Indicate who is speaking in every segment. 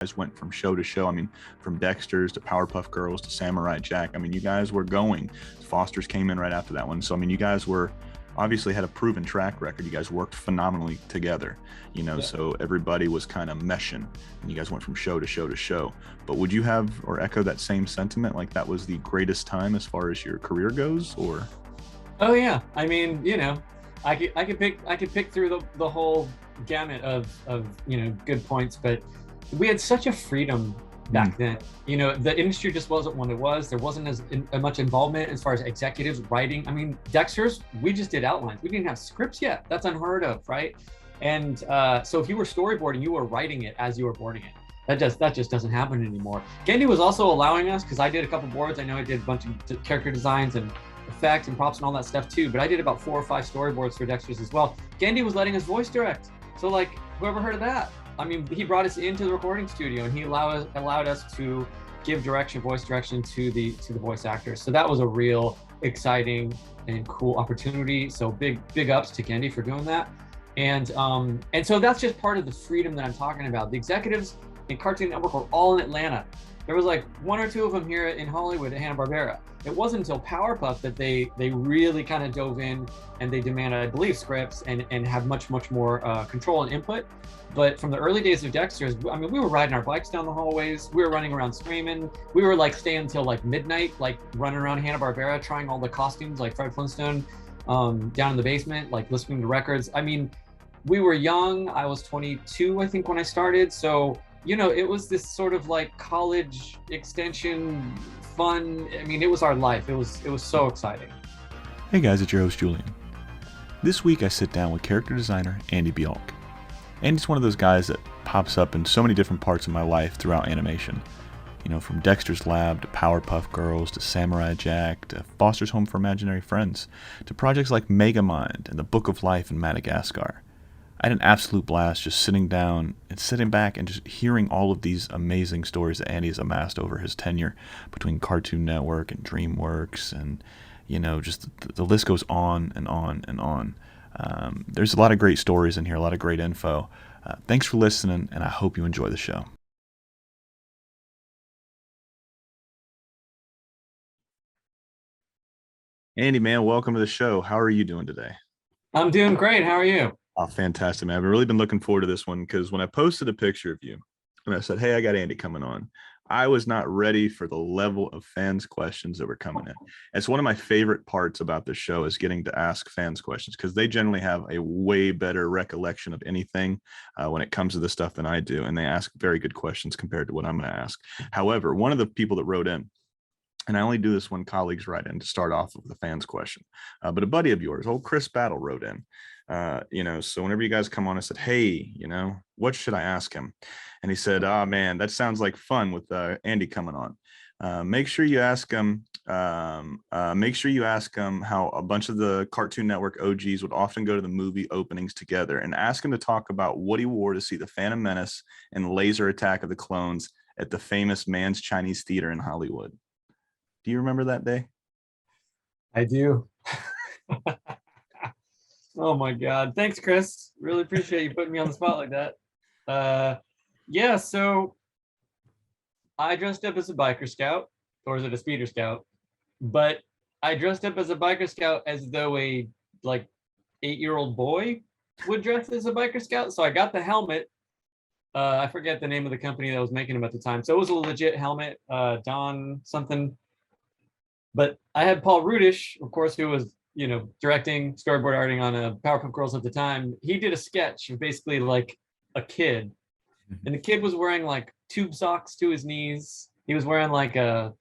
Speaker 1: guys went from show to show. I mean, from Dexters to Powerpuff Girls to Samurai Jack. I mean, you guys were going. Fosters came in right after that one. So, I mean, you guys were obviously had a proven track record. You guys worked phenomenally together, so everybody was kind of meshing and you guys went from show to show to show. But would you have or echo that same sentiment? Like that was the greatest time as far as your career goes, or?
Speaker 2: Oh yeah. I mean, I could pick through the whole gamut of good points, but we had such a freedom back then. The industry just wasn't what it was. There wasn't as much involvement as far as executives writing. I mean, Dexters, we just did outlines. We didn't have scripts yet. That's unheard of, right? And so if you were storyboarding, you were writing it as you were boarding it. That just doesn't happen anymore. Gandhi was also allowing us, because I did a couple boards. I know I did a bunch of character designs and effects and props and all that stuff too, but I did about 4 or 5 storyboards for Dexters as well. Gandhi was letting us voice direct. So like, whoever heard of that? I mean, he brought us into the recording studio and he allowed us to give voice direction to the voice actors. So that was a real exciting and cool opportunity. So big ups to Gandhi for doing that. And so that's just part of the freedom that I'm talking about. The executives in Cartoon Network were all in Atlanta. There was like 1 or 2 of them here in Hollywood at Hanna-Barbera. It wasn't until Powerpuff that they really kind of dove in and they demanded, I believe, scripts and have much more control and input. But from the early days of Dexter's, I mean, we were riding our bikes down the hallways. We were running around screaming. We were like staying until like midnight, like running around Hanna-Barbera, trying all the costumes like Fred Flintstone down in the basement, like listening to records. I mean, we were young. I was 22, I think, when I started. So, it was this sort of like college extension fun. I mean, it was our life. It was so exciting.
Speaker 1: Hey guys, it's your host Julian. This week I sit down with character designer Andy Bialk. Andy's one of those guys that pops up in so many different parts of my life throughout animation. From Dexters Lab to Powerpuff Girls to Samurai Jack to Foster's Home for Imaginary Friends to projects like Megamind and The Book of Life in Madagascar. I had an absolute blast just sitting back and just hearing all of these amazing stories that Andy has amassed over his tenure between Cartoon Network and DreamWorks, and just the list goes on and on and on. There's a lot of great stories in here, a lot of great info. Thanks for listening, and I hope you enjoy the show. Andy, man, welcome to the show. How are you doing today?
Speaker 2: I'm doing great. How are you?
Speaker 1: Oh, fantastic, man. I've really been looking forward to this one because when I posted a picture of you and I said, hey, I got Andy coming on, I was not ready for the level of fans' questions that were coming in. It's one of my favorite parts about the show is getting to ask fans questions because they generally have a way better recollection of anything when it comes to this stuff than I do. And they ask very good questions compared to what I'm going to ask. However, one of the people that wrote in, and I only do this when colleagues write in to start off with the fans question, but a buddy of yours, old Chris Battle, wrote in. So whenever you guys come on, I said, hey, what should I ask him? And he said, oh man, that sounds like fun with Andy coming on. Make sure you ask him how a bunch of the Cartoon Network OGs would often go to the movie openings together, and ask him to talk about what he wore to see The Phantom Menace and Laser Attack of the Clones at the famous Mann's Chinese Theater in Hollywood. Do you remember that day?
Speaker 2: I do. Oh my God. Thanks, Chris. Really appreciate you putting me on the spot like that. Yeah, so I dressed up as a biker scout, or is it a speeder scout? But I dressed up as a biker scout as though a 8-year-old boy would dress as a biker scout. So I got the helmet. I forget the name of the company that was making them at the time. So it was a legit helmet, Don something. But I had Paul Rudish, of course, who was directing, storyboard arting on Powerpuff Girls at the time. He did a sketch of basically like a kid, and the kid was wearing like tube socks to his knees. He was wearing like the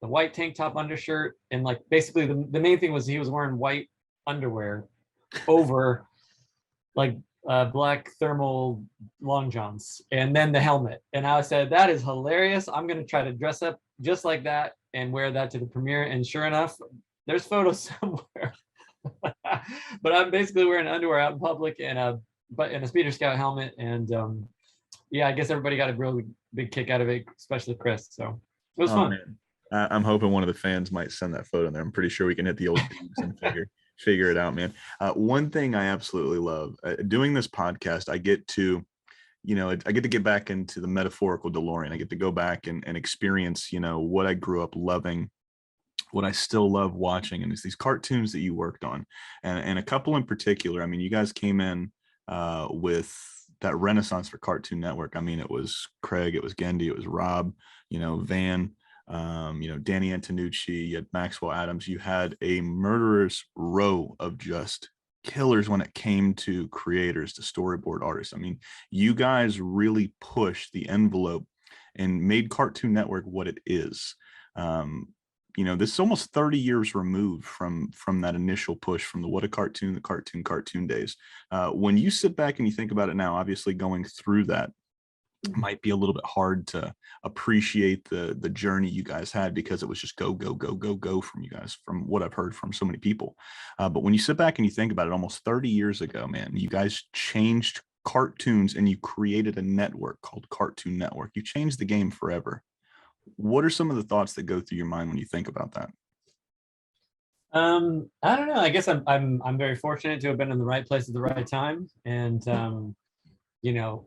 Speaker 2: white tank top undershirt, and like basically the main thing was he was wearing white underwear over like black thermal long johns, and then the helmet. And I said, that is hilarious. I'm gonna try to dress up just like that and wear that to the premiere. And sure enough, there's photos somewhere. But I'm basically wearing underwear out in public and a speeder scout helmet. And I guess everybody got a really big kick out of it, especially Chris. So it was fun.
Speaker 1: Man. I'm hoping one of the fans might send that photo in there. I'm pretty sure we can hit the old and figure it out, man. One thing I absolutely love doing this podcast, I get to I get to get back into the metaphorical DeLorean. I get to go back and experience, what I grew up loving, what I still love watching. And it's these cartoons that you worked on, and a couple in particular. I mean, you guys came in with that renaissance for Cartoon Network. I mean, it was Craig, it was Gendy, it was Rob, Van, Danny Antonucci, you had Maxwell Adams. You had a murderous row of just killers when it came to creators, to storyboard artists. I mean, you guys really pushed the envelope and made Cartoon Network what it is. This is almost 30 years removed from that initial push, from the What a Cartoon, the cartoon days. When you sit back and you think about it now, obviously going through that might be a little bit hard to appreciate the journey you guys had, because it was just go, go, go, go, go from you guys, from what I've heard from so many people. But when you sit back and you think about it, almost 30 years ago, man, you guys changed cartoons and you created a network called Cartoon Network. You changed the game forever. What are some of the thoughts that go through your mind when you think about that?
Speaker 2: I don't know. I guess I'm very fortunate to have been in the right place at the right time. And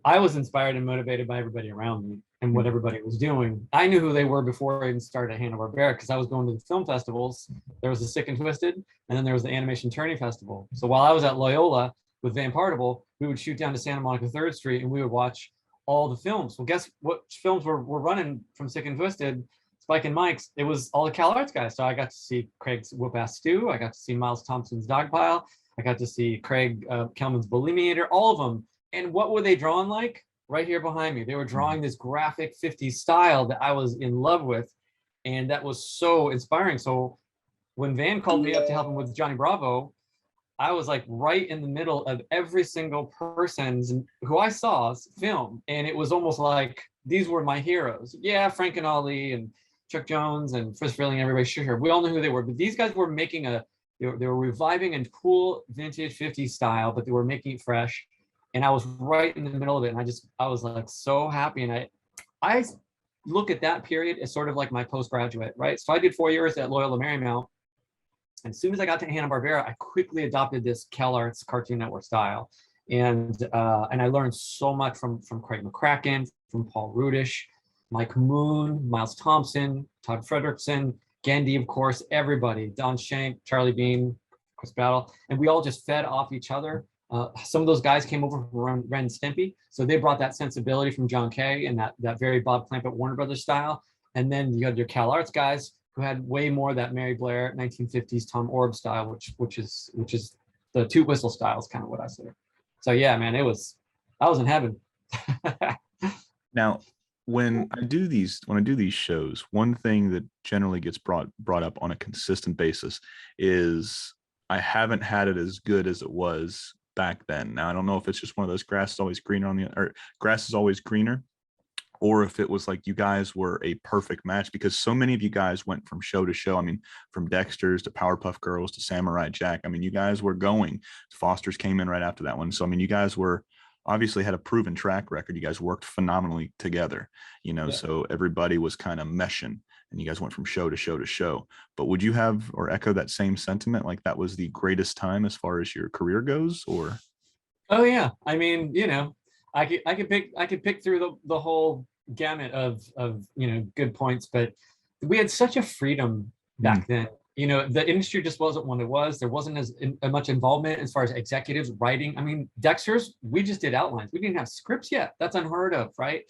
Speaker 2: I was inspired and motivated by everybody around me and what everybody was doing. I knew who they were before I even started at Hanna-Barbera, because I was going to the film festivals. There was the Sick and Twisted, and then there was the Animation Tourney Festival. So while I was at Loyola with Van Partible, we would shoot down to Santa Monica 3rd Street and we would watch all the films. Well, guess what films were running from Sick and Twisted, Spike and Mike's? It was all the Cal Arts guys. So I got to see Craig's Whoop Ass Stew. I got to see Miles Thompson's Dogpile. I got to see Craig Kelman's Bullimiator, all of them. And what were they drawing like? Right here behind me. They were drawing this graphic 50s style that I was in love with. And that was so inspiring. So when Van called me up to help him with Johnny Bravo, I was like right in the middle of every single person's who I saw film. And it was almost like these were my heroes. Yeah, Frank and Ollie and Chuck Jones and Frisk Frilling, everybody, sure. We all knew who they were. But these guys were making they were reviving a cool vintage 50s style, but they were making it fresh. And I was right in the middle of it. And I was like so happy. And I look at that period as sort of like my postgraduate, right? So I did 4 years at Loyola Marymount. And as soon as I got to Hanna-Barbera, I quickly adopted this Cal Arts Cartoon Network style. And I learned so much from Craig McCracken, from Paul Rudish, Mike Moon, Miles Thompson, Todd Fredrickson, Gendy, of course, everybody, Don Shank, Charlie Bean, Chris Battle. And we all just fed off each other. Some of those guys came over from Ren and Stimpy. So they brought that sensibility from John Kay and that very Bob Clampett Warner Brothers style. And then you had your Cal Arts guys who had way more that Mary Blair 1950s Tom Orb style, which is the two whistle style is kind of what I say. So yeah, man, I was in heaven.
Speaker 1: Now, when I do these shows, one thing that generally gets brought up on a consistent basis is I haven't had it as good as it was back then. Now, I don't know if it's just one of those grass is always greener, or if it was like you guys were a perfect match, because so many of you guys went from show to show. I mean, from Dexters to Powerpuff Girls to Samurai Jack. I mean, you guys were going. Foster's came in right after that one. So, I mean, you guys were obviously had a proven track record. You guys worked phenomenally together, yeah. So everybody was kind of meshing and you guys went from show to show to show. But would you have or echo that same sentiment? Like that was the greatest time as far as your career goes, or?
Speaker 2: Oh yeah. I mean, I could pick through the whole gamut of good points, but we had such a freedom back then. The industry just wasn't what it was. There wasn't as much involvement as far as executives writing. I mean, Dexters, we just did outlines. We didn't have scripts yet. That's unheard of, right?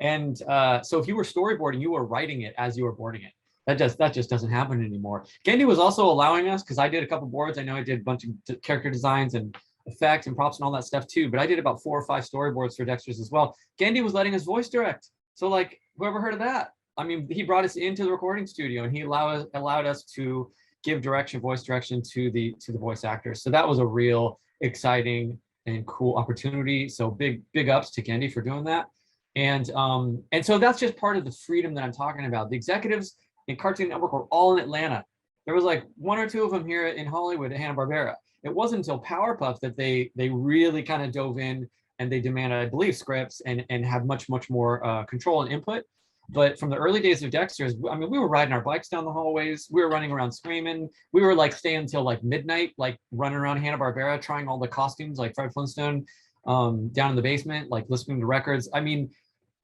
Speaker 2: And so if you were storyboarding, you were writing it as you were boarding it. That just doesn't happen anymore. Gendy was also allowing us, because I did a couple boards. I know I did a bunch of character designs and effects and props and all that stuff too, but I did about 4 or 5 storyboards for Dexters as well. Gendy was letting us voice direct. So like, whoever heard of that? I mean, he brought us into the recording studio and he allowed us to give voice direction to the voice actors. So that was a real exciting and cool opportunity. So big ups to Gendy for doing that. And so that's just part of the freedom that I'm talking about. The executives in Cartoon Network were all in Atlanta. There was like 1 or 2 of them here in Hollywood at Hanna-Barbera. It wasn't until Powerpuff that they really kind of dove in and they demanded, I believe, scripts and have much more control and input. But from the early days of Dexter's, I mean, we were riding our bikes down the hallways. We were running around screaming. We were like staying until like midnight, like running around Hanna-Barbera, trying all the costumes like Fred Flintstone. down in the basement, like listening to records. I mean,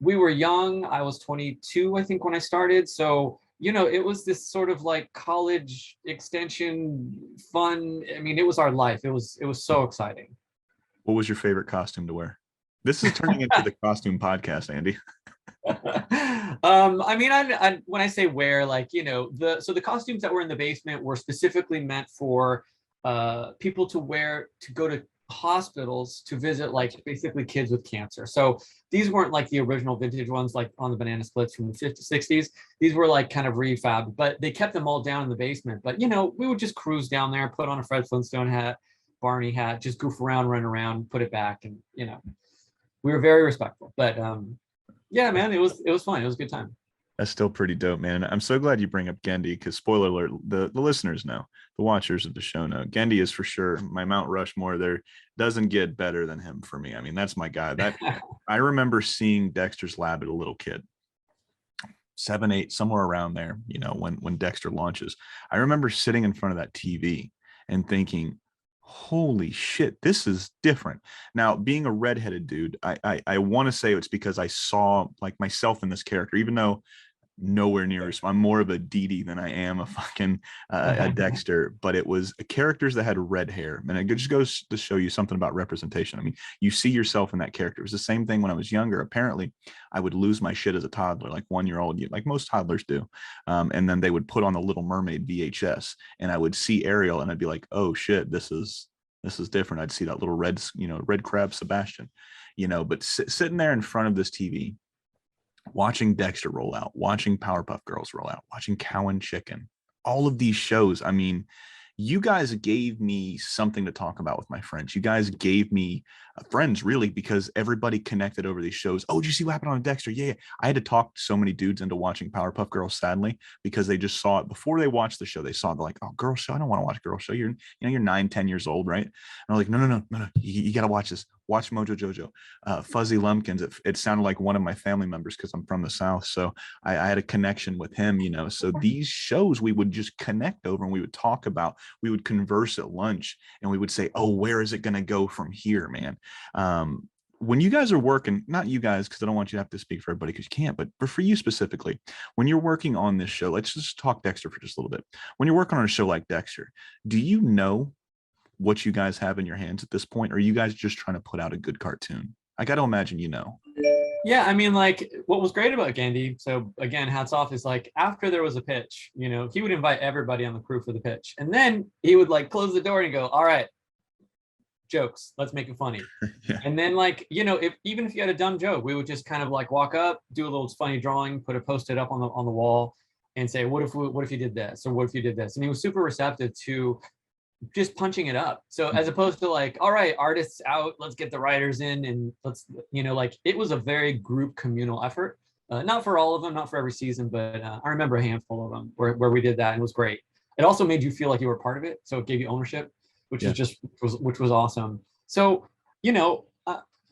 Speaker 2: we were young. I was 22, I think, when I started. So, it was this sort of like college extension fun. I mean, it was our life. It was so exciting.
Speaker 1: What was your favorite costume to wear? This is turning into the costume podcast, Andy.
Speaker 2: I mean, I when I say wear, like, the costumes that were in the basement were specifically meant for people to wear to go to hospitals to visit, like, basically kids with cancer. So these weren't like the original vintage ones, like on the banana splits from the 50s, 60s. These were like kind of refab, but they kept them all down in the basement. But, we would just cruise down there, put on a Fred Flintstone hat, Barney hat, just goof around, run around, put it back. And, we were very respectful. But yeah, man, it was fun. It was a good time.
Speaker 1: That's still pretty dope, man. I'm so glad you bring up Gendy, because spoiler alert, the listeners know, the watchers of the show know, Gendy is for sure my Mount Rushmore. There doesn't get better than him for me. I mean, that's my guy. That I remember seeing Dexters Lab as a little kid, 7, 8, somewhere around there, when Dexter launches. I remember sitting in front of that TV and thinking, holy shit, this is different. Now, being a redheaded dude, I want to say it's because I saw like myself in this character, even though nowhere near as I'm more of a Dee Dee than I am a fucking a Dexter, but it was characters that had red hair, and it just goes to show you something about representation. I mean, you see yourself in that character. It was the same thing when I was younger. Apparently I would lose my shit as a toddler, like 1-year-old, like most toddlers do, and then they would put on the Little Mermaid VHS, and I would see Ariel, and I'd be like, oh shit, this is different. I'd see that little red crab Sebastian, but sitting there in front of this TV, watching Dexter roll out, watching Powerpuff Girls roll out, watching Cow and Chicken, all of these shows. I mean, you guys gave me something to talk about with my friends. You guys gave me friends, really, because everybody connected over these shows. Oh, did you see what happened on Dexter? Yeah. I had to talk so many dudes into watching Powerpuff Girls, sadly, because they just saw it before they watched the show. They saw it, they're like, oh, girl show. I don't want to watch girl show. You're 9, 10 years old, right? And I'm like, no. You got to watch this. Watch Mojo Jojo. Fuzzy Lumpkins. It sounded like one of my family members because I'm from the South. So I had a connection with him, So these shows we would just connect over, and we would talk about, we would converse at lunch, and we would say, oh, where is it going to go from here, man? When you guys are working, not you guys, because I don't want you to have to speak for everybody because you can't, but for you specifically, when you're working on this show, let's just talk Dexter for just a little bit. When you're working on a show like Dexter, do you know what you guys have in your hands at this point? Or are you guys just trying to put out a good cartoon? I got to imagine,
Speaker 2: Yeah, I mean, like, what was great about Gendy, so again, hats off, is like after there was a pitch, he would invite everybody on the crew for the pitch, and then he would like close the door and go, all right, jokes, let's make it funny. Yeah. And then, like, even if you had a dumb joke, we would just kind of like walk up, do a little funny drawing, put a post-it up on the wall, and say, what if you did this, or what if you did this? And he was super receptive to just punching it up. So as opposed to like, all right, artists out, let's get the writers in, and let's, like, it was a very group communal effort. Not for all of them, not for every season, but I remember a handful of them where we did that, and it was great. It also made you feel like you were part of it, so it gave you ownership, which was awesome. So,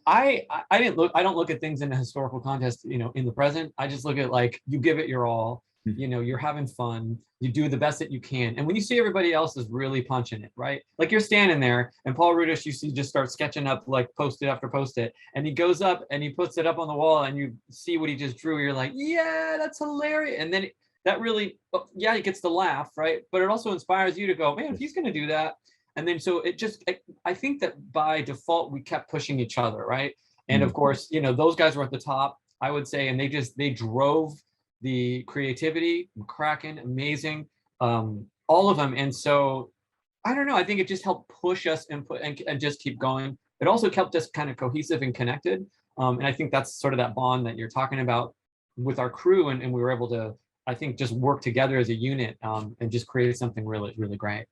Speaker 2: I don't look at things in a historical context, in the present. I just look at, like, you give it your all. You're having fun, you do the best that you can, and when you see everybody else is really punching it, right, like you're standing there and Paul Rudish, you see, just start sketching up like post-it after post-it, and he goes up and he puts it up on the wall, and you see what he just drew, you're like, yeah, that's hilarious. And then that really, he gets the laugh, right, but it also inspires you to go, man, if he's going to do that. And then so it just, I think that by default we kept pushing each other, right? And of course, those guys were at the top, I would say, and they drove the creativity, Kraken, amazing, all of them. And so, I don't know, I think it just helped push us and just keep going. It also kept us kind of cohesive and connected. And I think that's sort of that bond that you're talking about with our crew. And we were able to, I think, just work together as a unit and just create something really, really great.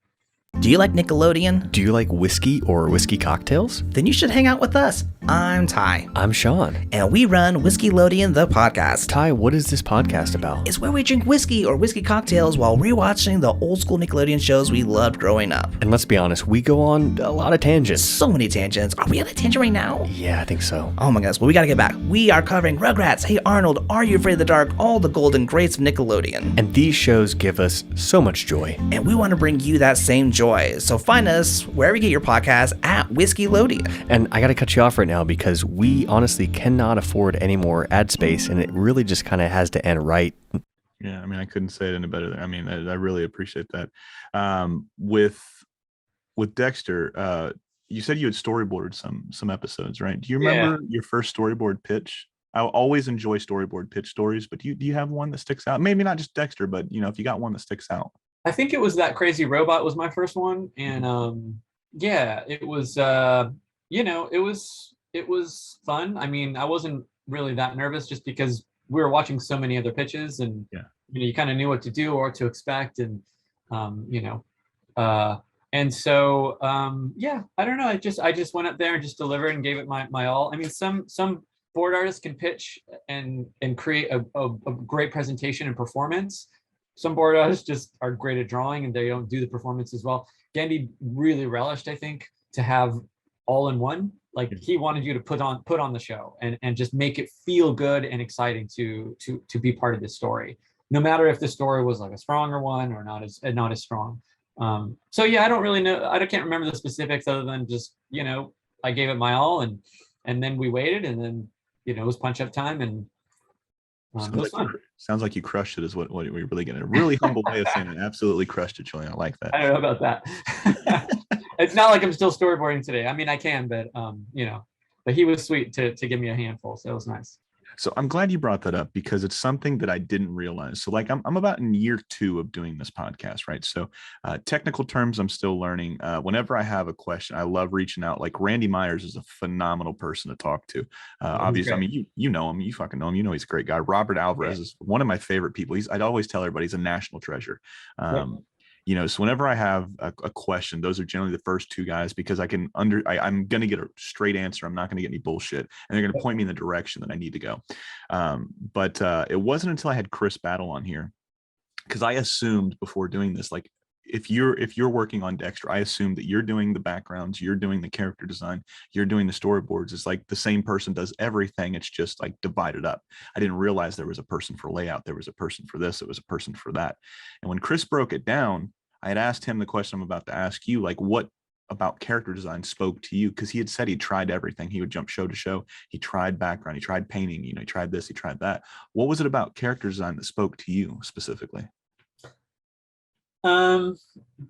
Speaker 3: Do you like Nickelodeon?
Speaker 4: Do you like whiskey or whiskey cocktails?
Speaker 3: Then you should hang out with us. I'm Ty.
Speaker 4: I'm Sean.
Speaker 3: And we run Whiskeylodeon, the podcast.
Speaker 4: Ty, what is this podcast about?
Speaker 3: It's where we drink whiskey or whiskey cocktails while rewatching the old school Nickelodeon shows we loved growing up.
Speaker 4: And let's be honest, we go on a lot of tangents.
Speaker 3: So many tangents. Are we on a tangent right now?
Speaker 4: Yeah, I think so.
Speaker 3: Oh my goodness. Well, we gotta get back. We are covering Rugrats, Hey Arnold, Are You Afraid of the Dark, all the golden greats of Nickelodeon.
Speaker 4: And these shows give us so much joy.
Speaker 3: And we want to bring you that same joy enjoy. So find us wherever you get your podcasts at Whiskeylodia.
Speaker 4: And I got to cut you off right now because we honestly cannot afford any more ad space, and it really just kind of has to end right.
Speaker 1: Yeah, I mean, I couldn't say it any better. I mean, I really appreciate that. With Dexter, you said you had storyboarded some episodes, right? Do you remember your first storyboard pitch? I always enjoy storyboard pitch stories, but do you have one that sticks out? Maybe not just Dexter, but if you got one that sticks out.
Speaker 2: I think it was That Crazy Robot was my first one, and it was it was fun. I mean, I wasn't really that nervous just because we were watching so many other pitches, and you kind of knew what to do or to expect, and and so I don't know. I just went up there and just delivered and gave it my all. I mean, some board artists can pitch and create a great presentation and performance. Some board artists just are great at drawing and they don't do the performance as well. Gandhi really relished, I think, to have all in one. Like, he wanted you to put on the show and just make it feel good and exciting to be part of this story, no matter if the story was like a stronger one or not as strong. So I don't really know. I can't remember the specifics other than just I gave it my all, and then we waited, and then it was punch up time, and it was fun.
Speaker 1: Sounds like you crushed it, is what we're really getting. A really humble way of saying it. Absolutely crushed it, Julian. I like that.
Speaker 2: I don't know about that. It's not like I'm still storyboarding today. I mean, I can, but but he was sweet to give me a handful, so it was nice.
Speaker 1: So I'm glad you brought that up, because it's something that I didn't realize. So like I'm about in year 2 of doing this podcast, right? So technical terms I'm still learning. Whenever I have a question, I love reaching out. Like Randy Myers is a phenomenal person to talk to. Obviously, I mean, you know him, you fucking know him. He's a great guy. Robert Alvarez is one of my favorite people. I'd always tell everybody he's a national treasure. So whenever I have a question, those are generally the first 2 guys, because I'm going to get a straight answer. I'm not going to get any bullshit, and they're going to point me in the direction that I need to go. But it wasn't until I had Chris Battle on here, because I assumed before doing this, like, if you're working on Dexter, I assume that you're doing the backgrounds, you're doing the character design, you're doing the storyboards. It's like the same person does everything. It's just like divided up. I didn't realize there was a person for layout. There was a person for this. It was a person for that. And when Chris broke it down, I had asked him the question I'm about to ask you, like, what about character design spoke to you? Because he had said he tried everything. He would jump show to show. He tried background. He tried painting. He tried this. He tried that. What was it about character design that spoke to you specifically?
Speaker 2: I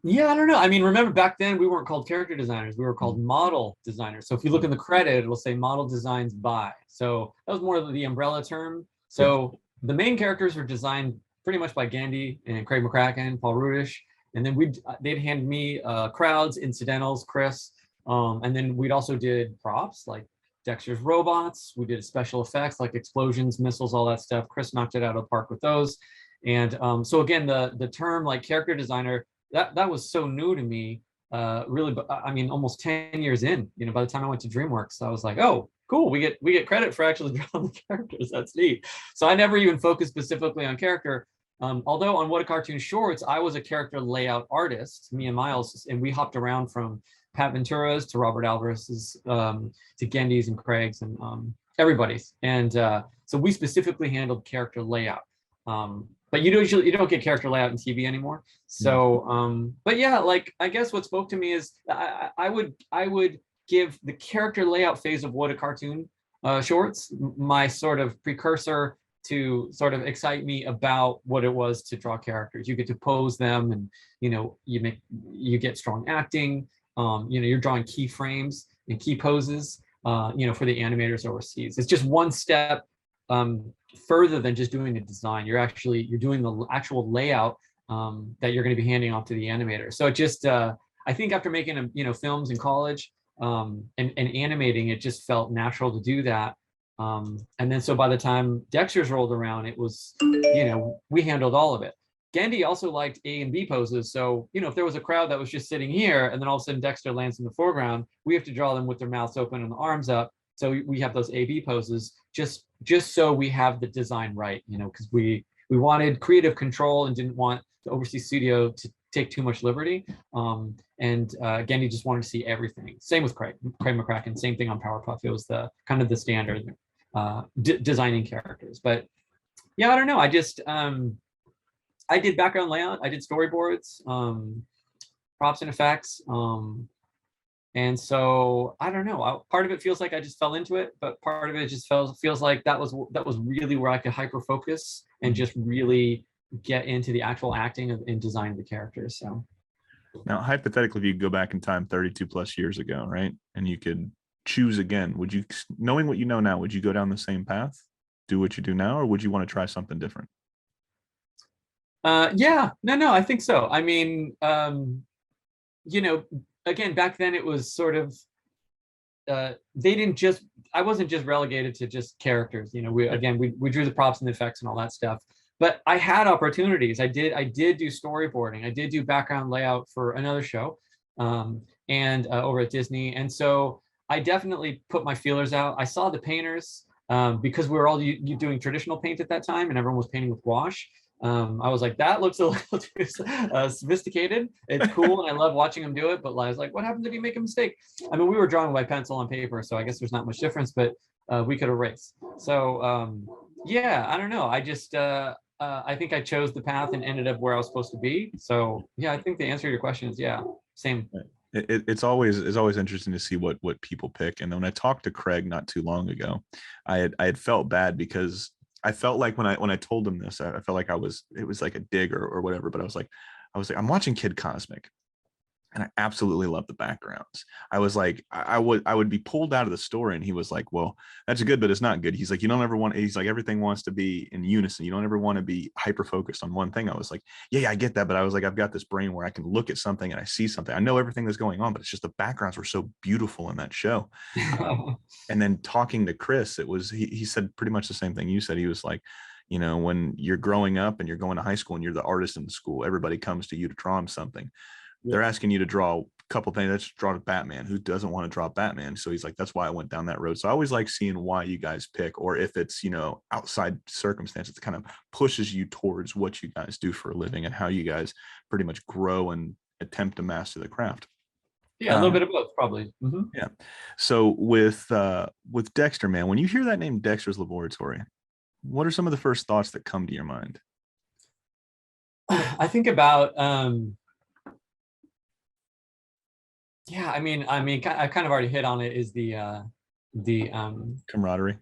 Speaker 2: don't know. I mean, remember back then we weren't called character designers. We were called model designers. So if you look in the credit, it'll say model designs by. So that was more of the umbrella term. So the main characters were designed pretty much by Gandhi and Craig McCracken, Paul Rudish. And then they'd hand me crowds, incidentals, Chris. And then we'd also did props like Dexter's robots. We did special effects like explosions, missiles, all that stuff. Chris knocked it out of the park with those. And so again, the term like character designer, that was so new to me, really. But I mean, almost 10 years in, by the time I went to DreamWorks, I was like, oh, cool. We get credit for actually drawing the characters. That's neat. So I never even focused specifically on character. Although on What a Cartoon Shorts, I was a character layout artist, me and Miles, and we hopped around from Pat Ventura's to Robert Alvarez's, to Gendy's and Craig's and everybody's. And so we specifically handled character layout. But you don't get character layout in TV anymore. So, but yeah, like, I guess what spoke to me is I would give the character layout phase of What a Cartoon Shorts my sort of precursor to sort of excite me about what it was to draw characters. You get to pose them, and you get strong acting. You're drawing key frames and key poses. For the animators overseas, it's just one step further than just doing the design. You're doing the actual layout that you're going to be handing off to the animator. So it just I think after making films in college and animating, it just felt natural to do that. And then so by the time Dexter's rolled around, it was, we handled all of it. Gandhi also liked A and B poses. So, if there was a crowd that was just sitting here and then all of a sudden Dexter lands in the foreground, we have to draw them with their mouths open and the arms up. So we have those A, B poses just so we have the design right, because we wanted creative control and didn't want the overseas studio to take too much liberty. And Gandhi just wanted to see everything. Same with Craig McCracken, same thing on PowerPuff. It was the kind of the standard designing characters. But yeah, I don't know. I just I did background layout. I did storyboards. props and effects. And so I don't know. Part of it feels like I just fell into it, but part of it just feels like that was really where I could hyper focus and just really get into the actual acting and design of the characters. So
Speaker 1: now, hypothetically, if you go back in time 32 plus years ago, right, and you could choose again, would you, knowing what you know now, would you go down the same path, do what you do now, or would you want to try something different?
Speaker 2: Yeah, no, I think so. I mean, again, back then it was sort of, I wasn't just relegated to just characters. We drew the props and the effects and all that stuff. But I had opportunities. I did do storyboarding. I did do background layout for another show, and over at Disney. And so I definitely put my feelers out. I saw the painters, because we were all doing traditional paint at that time, and everyone was painting with gouache. I was like, that looks a little too sophisticated. It's cool, and I love watching them do it. But I was like, what happens if you make a mistake? I mean, we were drawing by pencil on paper, so I guess there's not much difference. But we could erase. So yeah, I don't know. I just I think I chose the path and ended up where I was supposed to be. So yeah, I think the answer to your question is yeah, same.
Speaker 1: It's always interesting to see what people pick. And when I talked to Craig not too long ago, I had felt bad because I felt like when I told him this, I felt like it was like a dig or whatever. But I was like, I'm watching Kid Cosmic, and I absolutely love the backgrounds. I was like, I would be pulled out of the story, and he was like, well, that's good, but it's not good. He's like, you don't ever want, he's like, everything wants to be in unison. You don't ever want to be hyper focused on one thing. I was like, yeah, I get that. But I was like, I've got this brain where I can look at something and I see something. I know everything that's going on, but it's just the backgrounds were so beautiful in that show. And then talking to Chris, he said pretty much the same thing you said. He was like, when you're growing up and you're going to high school and you're the artist in the school, everybody comes to you to draw them something. They're asking you to draw a couple things. Let's draw Batman. Who doesn't want to draw Batman? So he's like, that's why I went down that road. So I always like seeing why you guys pick, or if it's, outside circumstances, it kind of pushes you towards what you guys do for a living and how you guys pretty much grow and attempt to master the craft.
Speaker 2: Yeah, a little bit of both, probably. Mm-hmm.
Speaker 1: Yeah. So with Dexter, man, when you hear that name, Dexter's Laboratory, what are some of the first thoughts that come to your mind?
Speaker 2: I think about yeah, I mean, I kind of already hit on it. Is the
Speaker 1: camaraderie?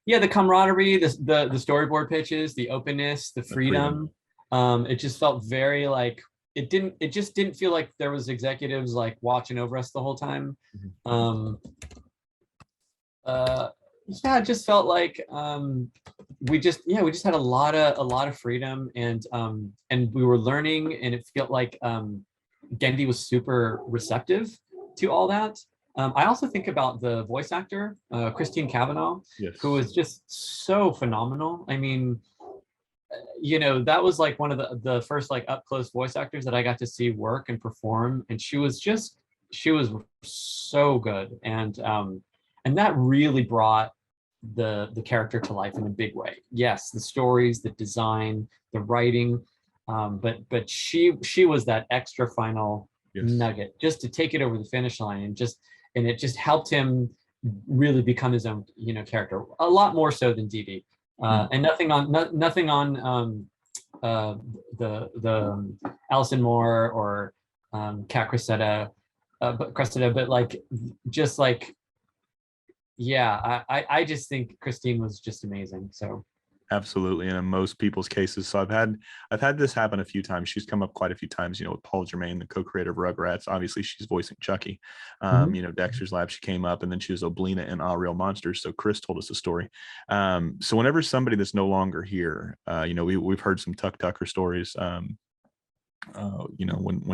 Speaker 2: Yeah, the camaraderie, the storyboard pitches, the openness, the freedom. It just felt very like it just didn't feel like there was executives like watching over us the whole time. Yeah, it just felt like we just had a lot of freedom, and we were learning, and it felt like Gendy was super receptive to all that. I also think about the voice actor, Christine Cavanaugh,
Speaker 1: yes,
Speaker 2: who was just so phenomenal. I mean, that was like one of the first like up close voice actors that I got to see work and perform, and she was so good, and that really brought the character to life in a big way. Yes, the stories, the design, the writing. But she was that extra final nugget just to take it over the finish line, and it just helped him really become his own character, a lot more so than Dee Dee. And nothing on the Alison Moore or Kat Cressida, but like just like I just think Christine was just amazing. So.
Speaker 1: Absolutely. And in most people's cases. So I've had this happen a few times. She's come up quite a few times, with Paul Germain, the co-creator of Rugrats. Obviously she's voicing Chucky. Dexter's Lab, she came up, and then she was Oblina in All Real Monsters. So Chris told us a story. So whenever somebody that's no longer here, we've heard some Tuck Tucker stories, when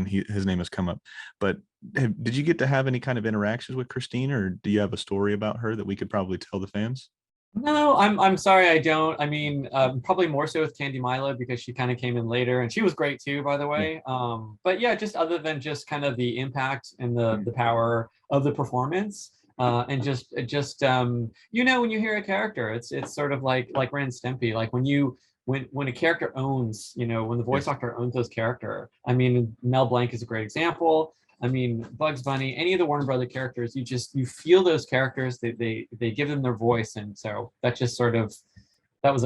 Speaker 1: his name has come up, but did you get to have any kind of interactions with Christine, or do you have a story about her that we could probably tell the fans?
Speaker 2: No, I'm sorry, I don't. I mean, probably more so with Candy Milo, because she kind of came in later, and she was great too, by the way. But yeah, just other than just kind of the impact and the power of the performance, and just when you hear a character, it's sort of like Ren and Stimpy, like when a character owns, when the voice actor owns those character. I mean, Mel Blanc is a great example. I mean, Bugs Bunny, any of the Warner Brother characters, you feel those characters. They give them their voice, and so that just sort of that was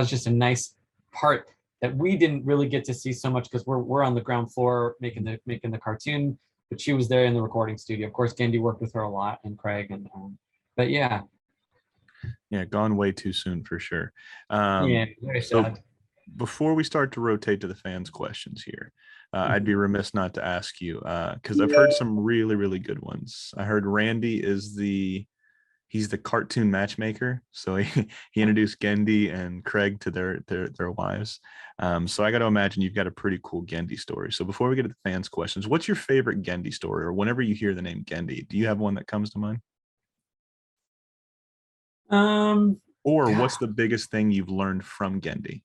Speaker 2: just a nice part that we didn't really get to see so much because we're on the ground floor making the cartoon, but she was there in the recording studio. Of course, Gendy worked with her a lot, and Craig, and but yeah,
Speaker 1: gone way too soon for sure.
Speaker 2: yeah, very
Speaker 1: So
Speaker 2: sad.
Speaker 1: before we start to rotate to the fans' questions here, I'd be remiss not to ask you, because I've heard some really, really good ones. I heard Randy is he's the cartoon matchmaker. So he introduced Gendy and Craig to their wives. So I got to imagine you've got a pretty cool Gendy story. So before we get to the fans' questions, what's your favorite Gendy story? Or whenever you hear the name Gendy, do you have one that comes to mind? Or what's the biggest thing you've learned from Gendy?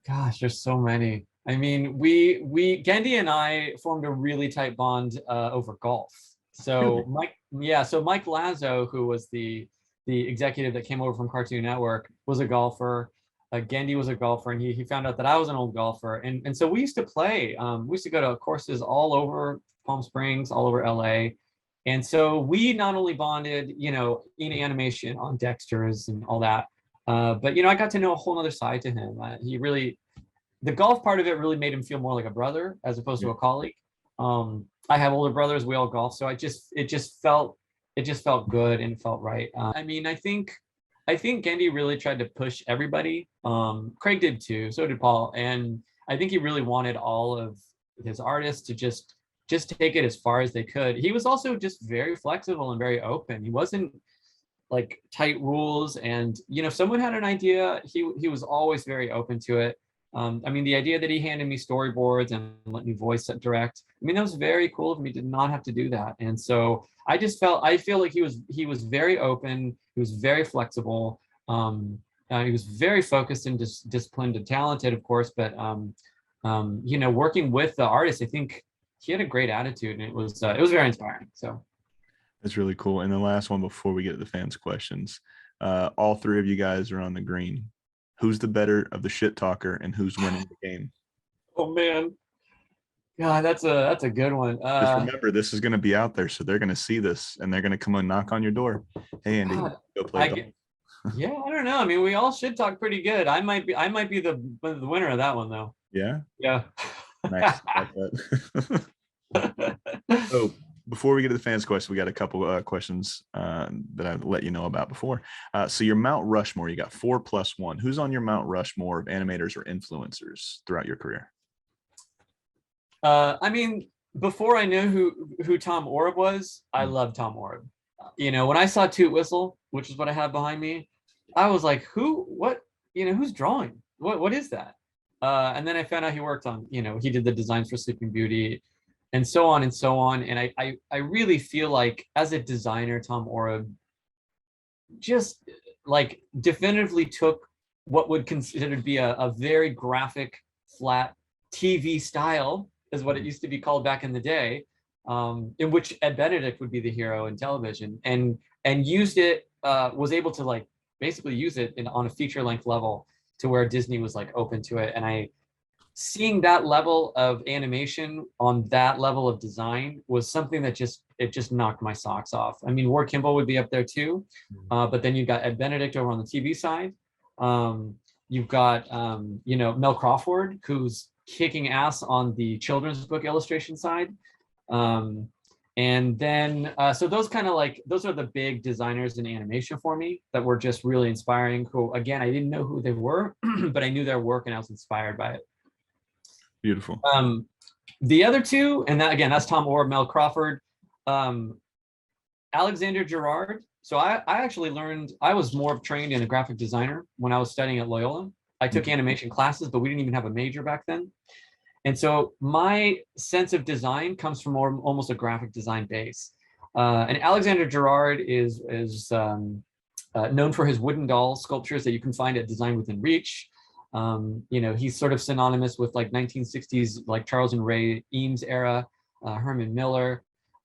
Speaker 2: Gosh, there's so many. I mean, Gendy and I formed a really tight bond over golf. So Mike Lazo, who was the executive that came over from Cartoon Network, was a golfer. Gendy was a golfer, and he found out that I was an old golfer, and so we used to play. We used to go to courses all over Palm Springs, all over LA, and so we not only bonded, in animation on Dexters and all that, but I got to know a whole other side to him. The golf part of it really made him feel more like a brother as opposed to a colleague. I have older brothers, we all golf, so it just felt good and felt right. I mean, I think Gendy really tried to push everybody. Craig did too, so did Paul, and I think he really wanted all of his artists to just take it as far as they could. He was also just very flexible and very open. He wasn't like tight rules, and if someone had an idea, he was always very open to it. I mean, the idea that he handed me storyboards and let me voice direct, I mean, that was very cool of me. Did not have to do that. And so I feel like he was very open. He was very flexible. He was very focused and disciplined and talented, of course, but working with the artist, I think he had a great attitude, and it was very inspiring. So
Speaker 1: that's really cool. And the last one before we get to the fans' questions, all three of you guys are on the green. Who's the better of the shit talker, and who's winning the game?
Speaker 2: Oh man, God, that's a good one.
Speaker 1: Just remember, this is going to be out there, so they're going to see this, and they're going to come and knock on your door. Hey, Andy, go play golf.
Speaker 2: Yeah, I don't know. I mean, we all shit talk pretty good. I might be the winner of that one though.
Speaker 1: Yeah.
Speaker 2: Yeah.
Speaker 1: Nice. So before we get to the fans' questions, we got a couple questions that I've let you know about before. So your Mount Rushmore, you got 4+1. Who's on your Mount Rushmore of animators or influencers throughout your career?
Speaker 2: I mean, before I knew who Tom Orb was, I loved Tom Orb. When I saw Toot Whistle, which is what I have behind me, I was like, who's drawing? What is that? And then I found out he worked on, he did the designs for Sleeping Beauty, and so on and so on. And I really feel like as a designer, Tom Orb just like definitively took what would consider to be a very graphic, flat TV style, is what it used to be called back in the day, in which Ed Benedict would be the hero in television, and used it, was able to like basically use it on a feature length level to where Disney was like open to it. And seeing that level of animation on that level of design was something that just knocked my socks off. I mean, Ward Kimball would be up there too, but then you've got Ed Benedict over on the TV side. You've got Mel Crawford, who's kicking ass on the children's book illustration side. And then so those are the big designers in animation for me that were just really inspiring, who again, I didn't know who they were, but I knew their work and I was inspired by it.
Speaker 1: Beautiful.
Speaker 2: The other two, and that's Tom Orb, Mel Crawford, Alexander Girard. So I actually learned, I was more trained in a graphic designer when I was studying at Loyola. I took animation classes, but we didn't even have a major back then. And so my sense of design comes from almost a graphic design base. And Alexander Girard is known for his wooden doll sculptures that you can find at Design Within Reach. He's sort of synonymous with like 1960s, like Charles and Ray Eames era, Herman Miller.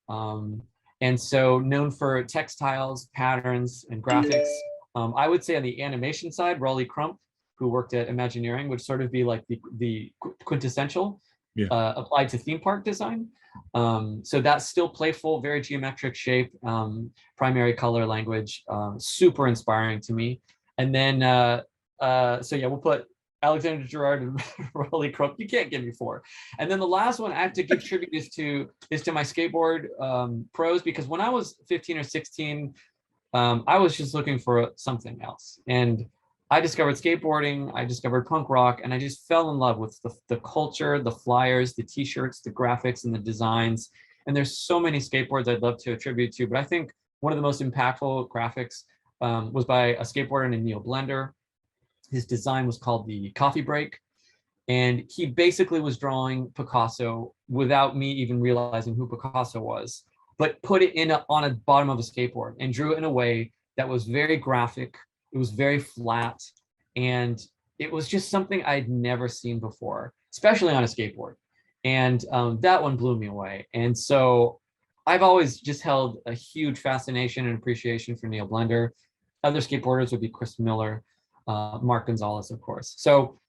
Speaker 2: And so known for textiles, patterns, and graphics. I would say on the animation side, Raleigh Crump, who worked at Imagineering, would sort of be like the quintessential applied to theme park design. So that's still playful, very geometric shape, primary color language, super inspiring to me. And then, we'll put Alexander Gerard and Rolly Crook. You can't give me 4. And then the last one I have to give tribute is to my skateboard pros, because when I was 15 or 16, I was just looking for something else. And I discovered skateboarding, I discovered punk rock, and I just fell in love with the culture, the flyers, the t-shirts, the graphics, and the designs. And there's so many skateboards I'd love to attribute to, but I think one of the most impactful graphics was by a skateboarder named Neil Blender. His design was called the Coffee Break. And he basically was drawing Picasso without me even realizing who Picasso was, but put it on a bottom of a skateboard and drew it in a way that was very graphic. It was very flat, and it was just something I'd never seen before, especially on a skateboard. And that one blew me away. And so I've always just held a huge fascination and appreciation for Neil Blender. Other skateboarders would be Chris Miller, Mark Gonzalez, of course. So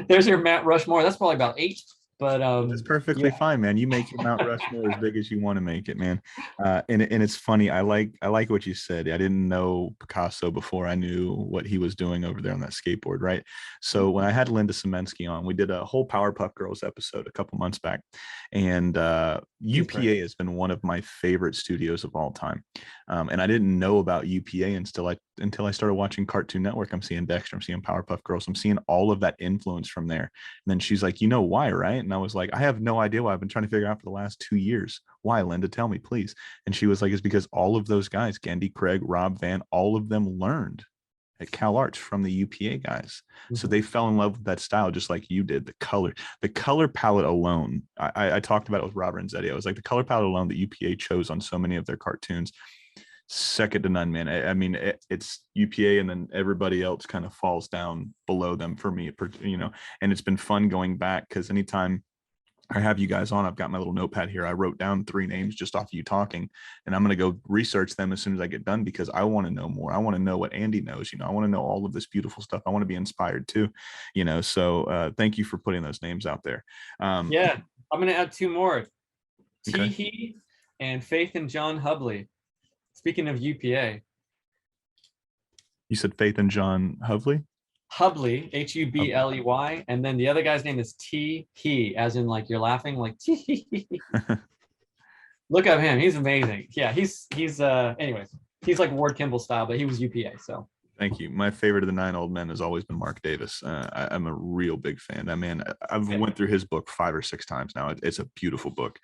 Speaker 2: there's your Mount Rushmore. That's probably about 8. But
Speaker 1: it's perfectly fine, man. You make your Mount Rushmore as big as you want to make it, man. And it's funny. I like what you said. I didn't know Picasso before I knew what he was doing over there on that skateboard, right? So when I had Linda Semensky on, we did a whole Powerpuff Girls episode a couple months back, and UPA has been one of my favorite studios of all time. And I didn't know about UPA until I started watching Cartoon Network. I'm seeing Dexter, I'm seeing Powerpuff Girls, I'm seeing all of that influence from there. And then she's like, you know why, right? And I was like, I have no idea why. I've been trying to figure out for the last 2 years. Why, Linda? Tell me, please. And she was like, it's because all of those guys, Gendy, Craig, Rob Van, all of them learned at Cal Arts from the UPA guys. Mm-hmm. So they fell in love with that style just like you did. The color palette alone. I talked about it with Robert and Zeddy. I was like, the color palette alone that UPA chose on so many of their cartoons, second to none, man. I mean, it's UPA, and then everybody else kind of falls down below them for me, you know. And it's been fun going back, because anytime I have you guys on, I've got my little notepad here. I wrote down 3 names just off of you talking, and I'm going to go research them as soon as I get done, because I want to know more. I want to know what Andy knows. You know, I want to know all of this beautiful stuff. I want to be inspired too, you know. So thank you for putting those names out there.
Speaker 2: Yeah, I'm going to add 2 more.
Speaker 1: Okay.
Speaker 2: Teehee and Faith and John Hubley. Speaking of UPA.
Speaker 1: You said Faith and John Hubley?
Speaker 2: Hubley, Hubley, and then the other guy's name is T-He, as in like you're laughing, like T-He. Look at him, he's amazing. Yeah, he's anyways, he's like Ward Kimball style, but he was UPA. So
Speaker 1: thank you. My favorite of the 9 Old Men has always been Mark Davis. I'm a real big fan. That man, I've went through his book 5 or 6 times now. It's a beautiful book.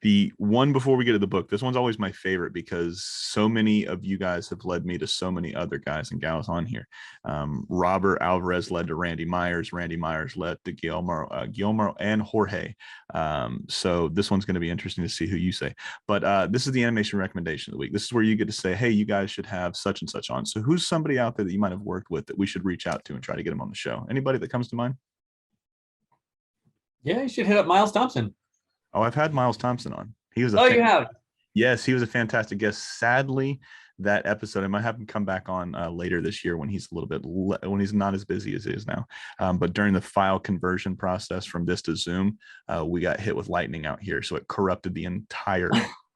Speaker 1: The one before we get to the book, this one's always my favorite, because so many of you guys have led me to so many other guys and gals on here. Robert Alvarez led to Randy Myers. Randy Myers led to Guillermo and Jorge. So this one's going to be interesting to see who you say. But this is the animation recommendation of the week. This is where you get to say, hey, you guys should have such and such on. So who's somebody out there that you might have worked with that we should reach out to and try to get them on the show? Anybody that comes to mind?
Speaker 2: Yeah, you should hit up Miles Thompson.
Speaker 1: Oh, I've had Miles Thompson on. He was
Speaker 2: you have?
Speaker 1: Yes, he was a fantastic guest. Sadly, that episode, I might have him come back on later this year when he's a little bit when he's not as busy as he is now. But during the file conversion process from this to Zoom, we got hit with lightning out here, so it corrupted the entire.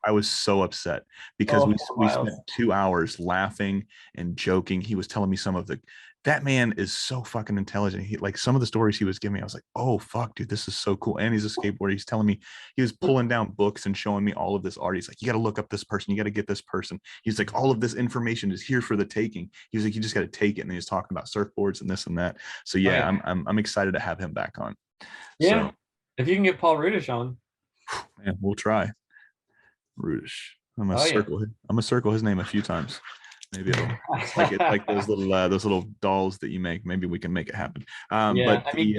Speaker 1: I was so upset because we spent 2 hours laughing and joking. He was telling me some of that man is so fucking intelligent. He, like, some of the stories he was giving me, I was like, oh fuck, dude, this is so cool. And he's a skateboarder. He's telling me, he was pulling down books and showing me all of this art. He's like, you got to look up this person. You got to get this person. He's like, all of this information is here for the taking. He was like, you just got to take it. And he was talking about surfboards and this and that. So yeah, I'm excited to have him back on.
Speaker 2: Yeah. So, if you can get Paul Rudish on.
Speaker 1: Man, we'll try. Rudish. I'm gonna circle his name a few times. Maybe it'll like those little dolls that you make. Maybe we can make it happen. But I mean,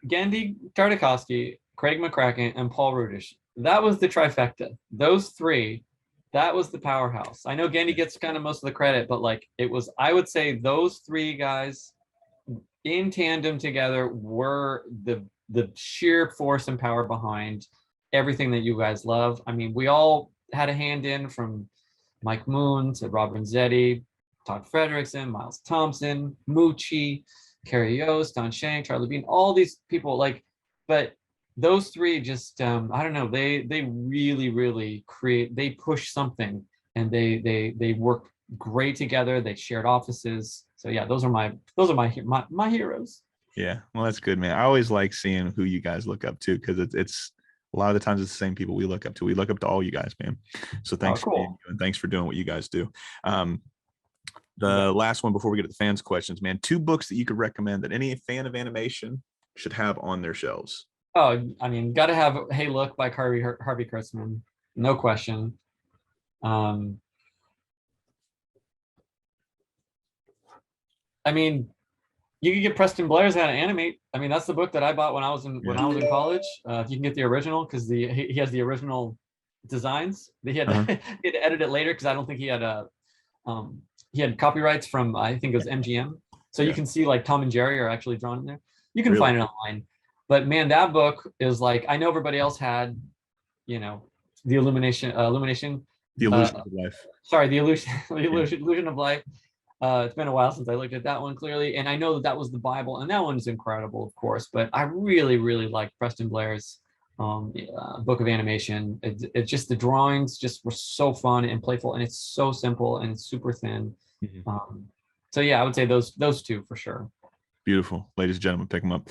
Speaker 2: Gendy Tartakovsky, Craig McCracken, and Paul Rudish. That was the trifecta. Those 3, that was the powerhouse. I know Gendy gets kind of most of the credit, but like it was, I would say those 3 guys in tandem together were the sheer force and power behind everything that you guys love. I mean, we all had a hand in, from Mike Moon to Robert Zeddy, Todd Frederickson, Miles Thompson, Moochie, Carrie Yost, Don Shank, Charlie Bean, all these people, like, but those 3 just, I don't know, they really, really they push something, and they work great together. They shared offices. So yeah, those are my heroes.
Speaker 1: Yeah, well, that's good, man. I always like seeing who you guys look up to, because it's a lot of the times it's the same people we look up to. We look up to all you guys, man. So thanks for being
Speaker 2: Cool.
Speaker 1: you, and thanks for doing what you guys do. The last one before we get to the fans' questions, man. 2 books that you could recommend that any fan of animation should have on their shelves.
Speaker 2: Oh, I mean, got to have Hey Look by Harvey Kurtzman, no question. I mean, you can get Preston Blair's How to Animate. I mean, that's the book that I bought when I was in college. If you can get the original, because he has the original designs. He had to edit it later because I don't think he had copyrights from, I think it was MGM. So you can see like Tom and Jerry are actually drawn in there. You can find it online. But man, that book is like, I know everybody else had, the illumination.
Speaker 1: The Illusion of Life.
Speaker 2: Sorry, the illusion of life. It's been a while since I looked at that one clearly, and I know that was the Bible, and that one's incredible, of course. But I really, really like Preston Blair's book of animation. It's just the drawings just were so fun and playful, and it's so simple and it's super thin. So yeah, I would say those 2 for sure.
Speaker 1: Beautiful, ladies and gentlemen, pick them up.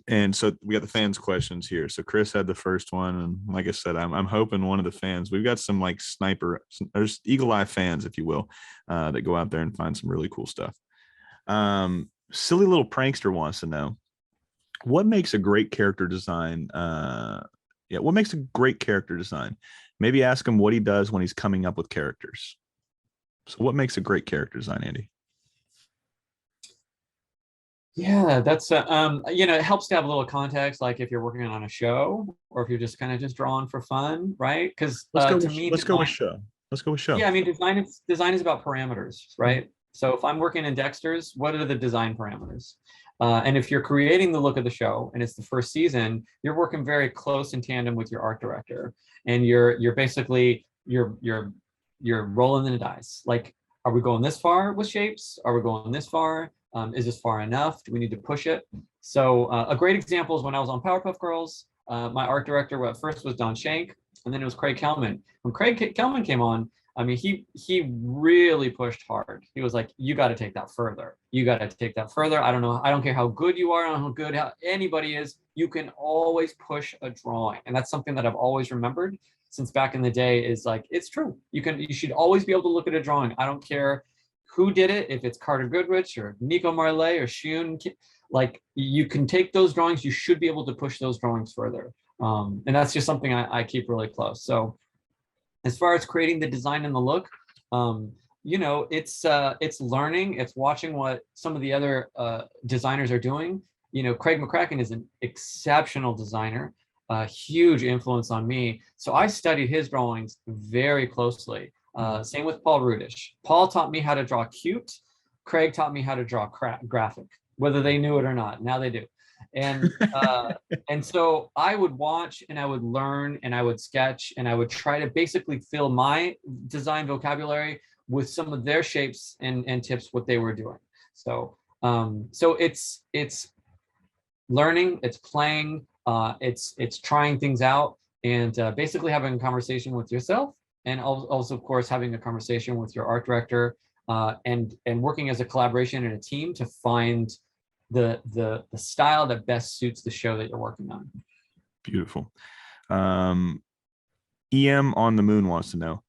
Speaker 1: And so we got the fans' questions here. So Chris had the first one, and like I said, I'm hoping one of the fans. We've got some like there's eagle eye fans, if you will, that go out there and find some really cool stuff. Silly little prankster wants to know what makes a great character design. What makes a great character design? Maybe ask him what he does when he's coming up with characters. So, what makes a great character design, Andy?
Speaker 2: Yeah, that's it helps to have a little context, like if you're working on a show or if you're just kind of just drawing for fun, right? Because
Speaker 1: let's go with show.
Speaker 2: Yeah, I mean, design is about parameters, right? So if I'm working in Dexters, what are the design parameters? And if you're creating the look of the show and it's the first season, you're working very close in tandem with your art director, and you're basically you're rolling the dice. Like, are we going this far with shapes? Are we going this far? Is this far enough? Do we need to push it? So a great example is when I was on PowerPuff Girls, my art director at first was Don Shank, and then it was Craig Kelman. When Craig Kelman came on, I mean, he really pushed hard. He was like, you got to take that further. You got to take that further. I don't care how good you are, I don't know how good anybody is. You can always push a drawing. And that's something that I've always remembered since back in the day, is like, it's true. You should always be able to look at a drawing. I don't care who did it, if it's Carter Goodrich or Nico Marley or Shun, like, you can take those drawings, you should be able to push those drawings further. And that's just something I keep really close. So as far as creating the design and the look, it's learning, it's watching what some of the other designers are doing. Craig McCracken is an exceptional designer, a huge influence on me. So I studied his drawings very closely. Same with Paul Rudish. Paul taught me how to draw cute. Craig taught me how to draw graphic, whether they knew it or not. Now they do. And and so I would watch and I would learn and I would sketch and I would try to basically fill my design vocabulary with some of their shapes and tips, what they were doing. So it's learning, it's playing, it's trying things out, and basically having a conversation with yourself, and also, of course, having a conversation with your art director, and working as a collaboration and a team to find the style that best suits the show that you're working on. Beautiful.
Speaker 1: EM on the Moon wants to know,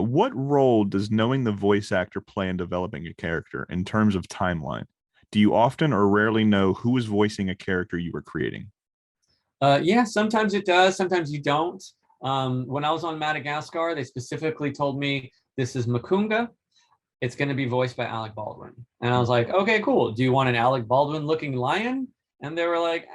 Speaker 1: what role does knowing the voice actor play in developing a character in terms of timeline? Do you often or rarely know who is voicing a character you were creating?
Speaker 2: Yeah, sometimes it does, sometimes you don't. When I was on Madagascar, they specifically told me this is Makunga. It's going to be voiced by Alec Baldwin. And I was like, okay, cool. Do you want an Alec Baldwin looking lion? And they were like,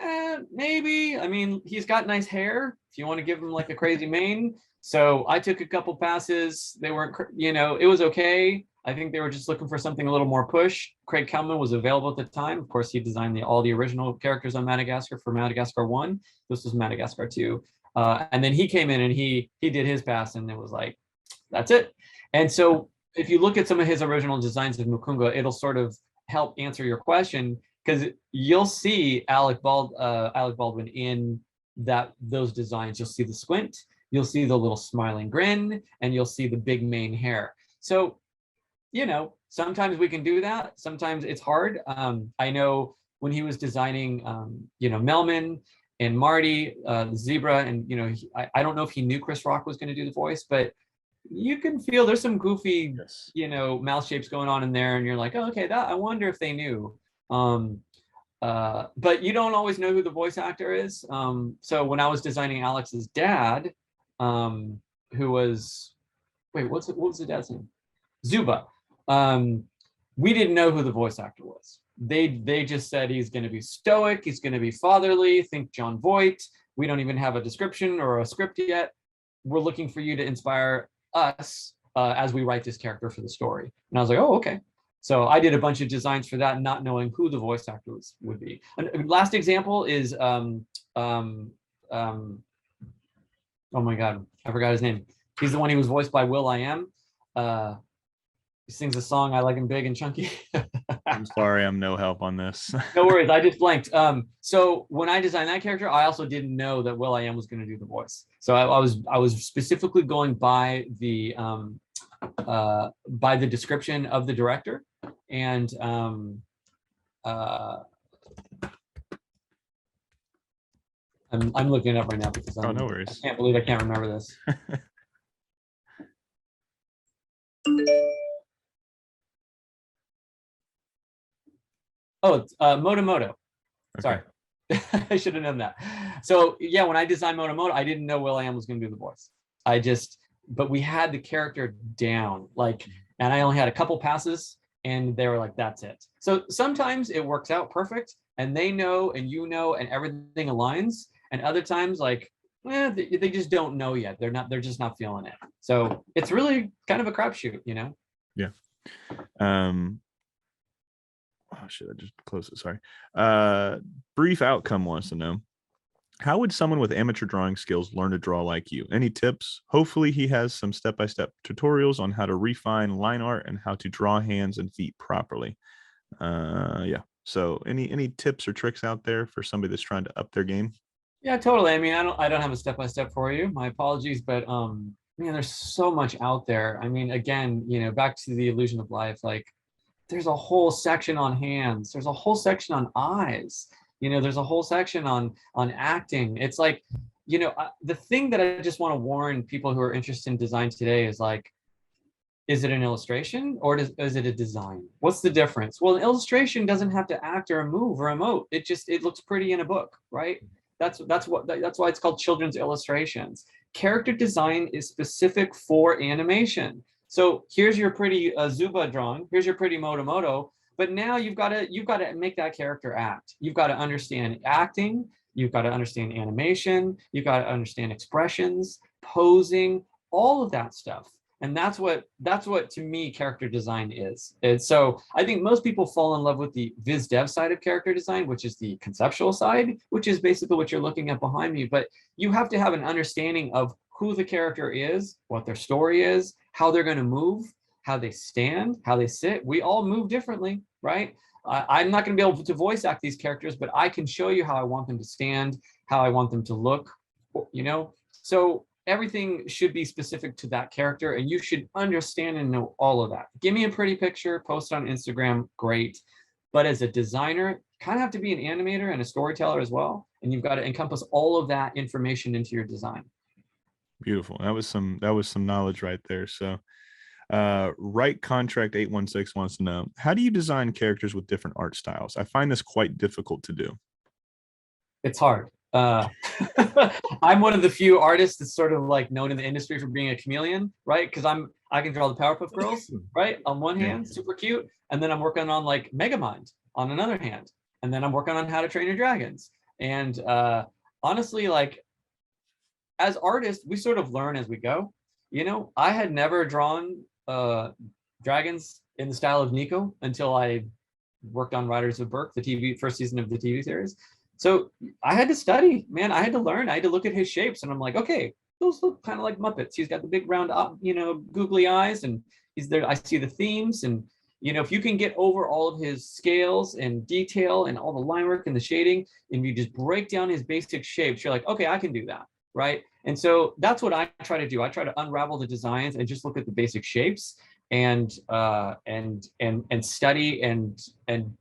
Speaker 2: maybe. I mean, he's got nice hair if you want to give him like a crazy mane. So I took a couple passes. They weren't, it was okay. I think they were just looking for something a little more push. Craig Kelman was available at the time. Of course, he designed all the original characters on Madagascar for Madagascar 1. This was Madagascar 2. And then he came in and he did his pass, and it was like, that's it. And so if you look at some of his original designs of Mukunga, it'll sort of help answer your question, because you'll see Alec Baldwin in those designs. You'll see the squint, you'll see the little smiling grin, and you'll see the big mane hair. So, sometimes we can do that. Sometimes it's hard. I know when he was designing, Melman and Marty, the zebra, and I don't know if he knew Chris Rock was going to do the voice, but you can feel there's some goofy,
Speaker 1: Yes.
Speaker 2: mouth shapes going on in there, and you're like, oh, okay, that I wonder if they knew. But you don't always know who the voice actor is. So when I was designing Alex's dad, who was, what was the dad's name? Zuba. We didn't know who the voice actor was. They just said he's going to be stoic, he's going to be fatherly, think John Voight. We don't even have a description or a script yet. We're looking for you to inspire us as we write this character for the story. And I was like, oh, okay. So I did a bunch of designs for that, not knowing who the voice actor would be. And last example is, oh my God, I forgot his name. He's the one who was voiced by Will.i.am. He sings a song, I Like Him Big and Chunky.
Speaker 1: I'm sorry, I'm no help on this.
Speaker 2: No worries, I just blanked. So when I designed that character, I also didn't know that Will.i.am was going to do the voice. So I was specifically going by the description of the director, and I'm looking it up right now because
Speaker 1: Oh, no worries.
Speaker 2: I can't believe I can't remember this. Oh, it's Moto. Sorry. I should have known that. So yeah, when I designed Moto, I didn't know Will.i.am was going to do the voice. But we had the character down, and I only had a couple passes, and they were like, that's it. So sometimes it works out perfect, and they know, and and everything aligns. And other times, they just don't know yet. They're just not feeling it. So it's really kind of a crapshoot,
Speaker 1: Yeah. Oh shit, I just closed it. Sorry. Brief Outcome wants to know, how would someone with amateur drawing skills learn to draw like you? Any tips? Hopefully he has some step-by-step tutorials on how to refine line art and how to draw hands and feet properly. Yeah. So any tips or tricks out there for somebody that's trying to up their game?
Speaker 2: Yeah, totally. I mean, I don't have a step-by-step for you. My apologies, but man, there's so much out there. I mean, again, back to the illusion of life, there's a whole section on hands. There's a whole section on eyes. There's a whole section on acting. It's the thing that I just want to warn people who are interested in design today is is it an illustration or is it a design? What's the difference? Well, an illustration doesn't have to act or move or emote. It looks pretty in a book, right? That's why it's called children's illustrations. Character design is specific for animation. So here's your pretty Zuba drawing. Here's your pretty Moto. But now you've got to make that character act. You've got to understand acting. You've got to understand animation. You've got to understand expressions, posing, all of that stuff. And that's what to me character design is. And so I think most people fall in love with the viz dev side of character design, which is the conceptual side, which is basically what you're looking at behind me. But you have to have an understanding of who the character is, what their story is, how they're going to move, how they stand, how they sit. We all move differently, right? I'm not going to be able to voice act these characters, but I can show you how I want them to stand, how I want them to look, So everything should be specific to that character, and you should understand and know all of that. Give me a pretty picture, post on Instagram, great. But as a designer, you kind of have to be an animator and a storyteller as well. And you've got to encompass all of that information into your design.
Speaker 1: Beautiful. That was some knowledge right there. So Right Contract 816 wants to know, how do you design characters with different art styles? I find this quite difficult to do.
Speaker 2: It's hard. I'm one of the few artists that's sort of known in the industry for being a chameleon, right? Because I can draw the Powerpuff Girls, right? On one hand, super cute. And then I'm working on Megamind on another hand. And then I'm working on How to Train Your Dragons. And honestly, as artists, we sort of learn as we go. I had never drawn dragons in the style of Nico until I worked on Riders of Berk, the first season of the TV series. So I had to study, man. I had to learn. I had to look at his shapes, and I'm like, okay, those look kind of like Muppets. He's got the big round, googly eyes, and he's there. I see the themes, and if you can get over all of his scales and detail and all the line work and the shading, and you just break down his basic shapes, you're like, okay, I can do that, right? And so that's what I try to do. I try to unravel the designs and just look at the basic shapes. and study and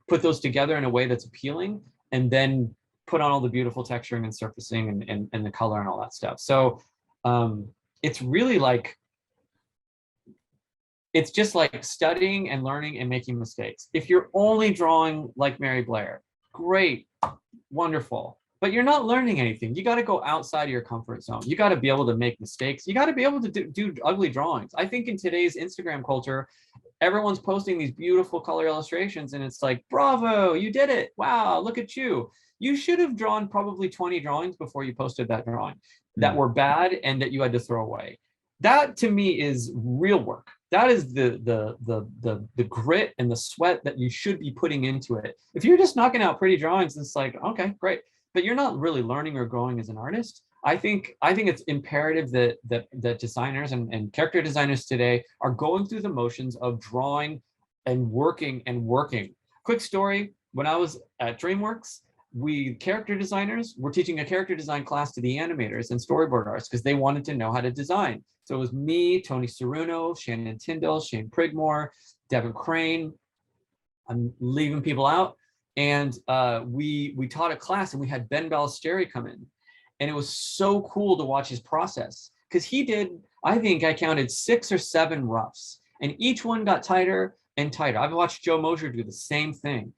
Speaker 2: put those together in a way that's appealing, and then put on all the beautiful texturing and surfacing and the color and all that stuff. So it's really like, it's just like studying and learning and making mistakes. If you're only drawing like Mary Blair, great, wonderful, but you're not learning anything. You got to go outside of your comfort zone. You got to be able to make mistakes. You got to be able to do ugly drawings. I think in today's Instagram culture, everyone's posting these beautiful color illustrations, and it's like, bravo, you did it. Wow, look at you. You should have drawn probably 20 drawings before you posted that drawing that were bad and that you had to throw away. That to me is real work. That is the grit and the sweat that you should be putting into it. If you're just knocking out pretty drawings, it's like, okay, great, but you're not really learning or growing as an artist. I think it's imperative that designers and character designers today are going through the motions of drawing and working and working. Quick story: when I was at DreamWorks, we character designers were teaching a character design class to the animators and storyboard artists because they wanted to know how to design. So it was me, Tony Ceruno, Shannon Tyndall, Shane Prigmore, Devin Crane. I'm leaving people out. And we taught a class, and we had Ben Ballesteri come in. And it was so cool to watch his process, because he did, I think I counted 6 or 7 roughs, and each one got tighter and tighter. I've watched Joe Mosier do the same thing.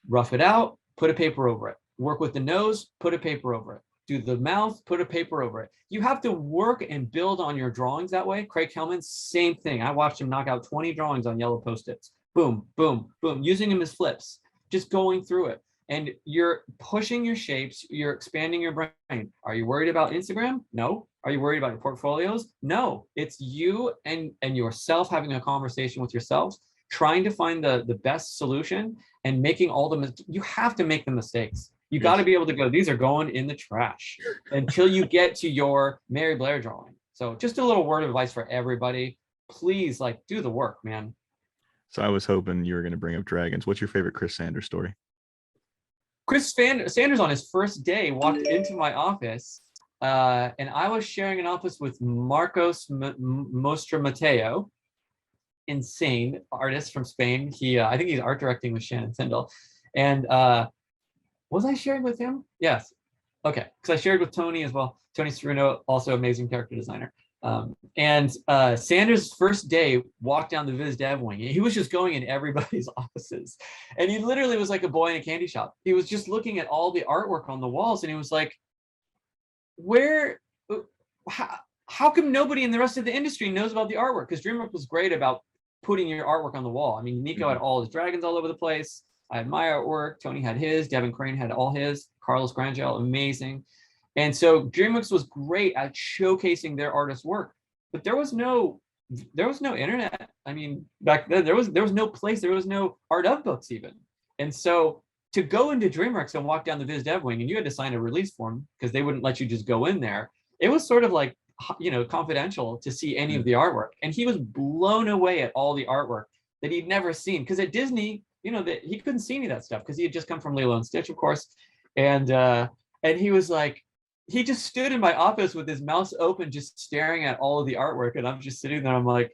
Speaker 2: Rough it out, put a paper over it. Work with the nose, put a paper over it. Do the mouth, put a paper over it. You have to work and build on your drawings that way. Craig Hellman, same thing. I watched him knock out 20 drawings on yellow Post-its. Boom, boom, boom, using them as flips, just going through it. And you're pushing your shapes, you're expanding your brain. Are you worried about Instagram? No. Are you worried about your portfolios? No. It's you and yourself having a conversation with yourselves, trying to find the best solution and making all the, you have to make the mistakes. You got to be able to go, these are going in the trash until you get to your Mary Blair drawing. So just a little word of advice for everybody. Please, like, do the work, man.
Speaker 1: So I was hoping you were going to bring up dragons. What's your favorite Chris Sanders story?
Speaker 2: Chris Sanders on his first day walked into my office, and I was sharing an office with Marcos Mostra Mateo, insane artist from Spain. He, I think he's art directing with Shannon Tyndall. And was I sharing with him? Yes. Okay, because I shared with Tony as well. Tony Ceruno, also amazing character designer. Sanders' first day walked down the Viz Dev wing. He was just going in everybody's offices, and he literally was like a boy in a candy shop. He was just looking at all the artwork on the walls, and he was like, how come nobody in the rest of the industry knows about the artwork? Because DreamWorks was great about putting your artwork on the wall. I mean, Nico had all his dragons all over the place. I had my artwork. Tony had his. Devin Crane had all his. Carlos Grangel, amazing. And so DreamWorks was great at showcasing their artists' work, but there was no internet. I mean, back then there was no place, there was no art of books even. And so to go into DreamWorks and walk down the Viz Dev wing, and you had to sign a release form because they wouldn't let you just go in there. It was sort of like, you know, confidential to see any of the artwork. And he was blown away at all the artwork that he'd never seen, because at Disney, you know, that he couldn't see any of that stuff because he had just come from Lilo and Stitch, of course. And he was like, he just stood in my office with his mouth open, just staring at all of the artwork. And I'm just sitting there. I'm like,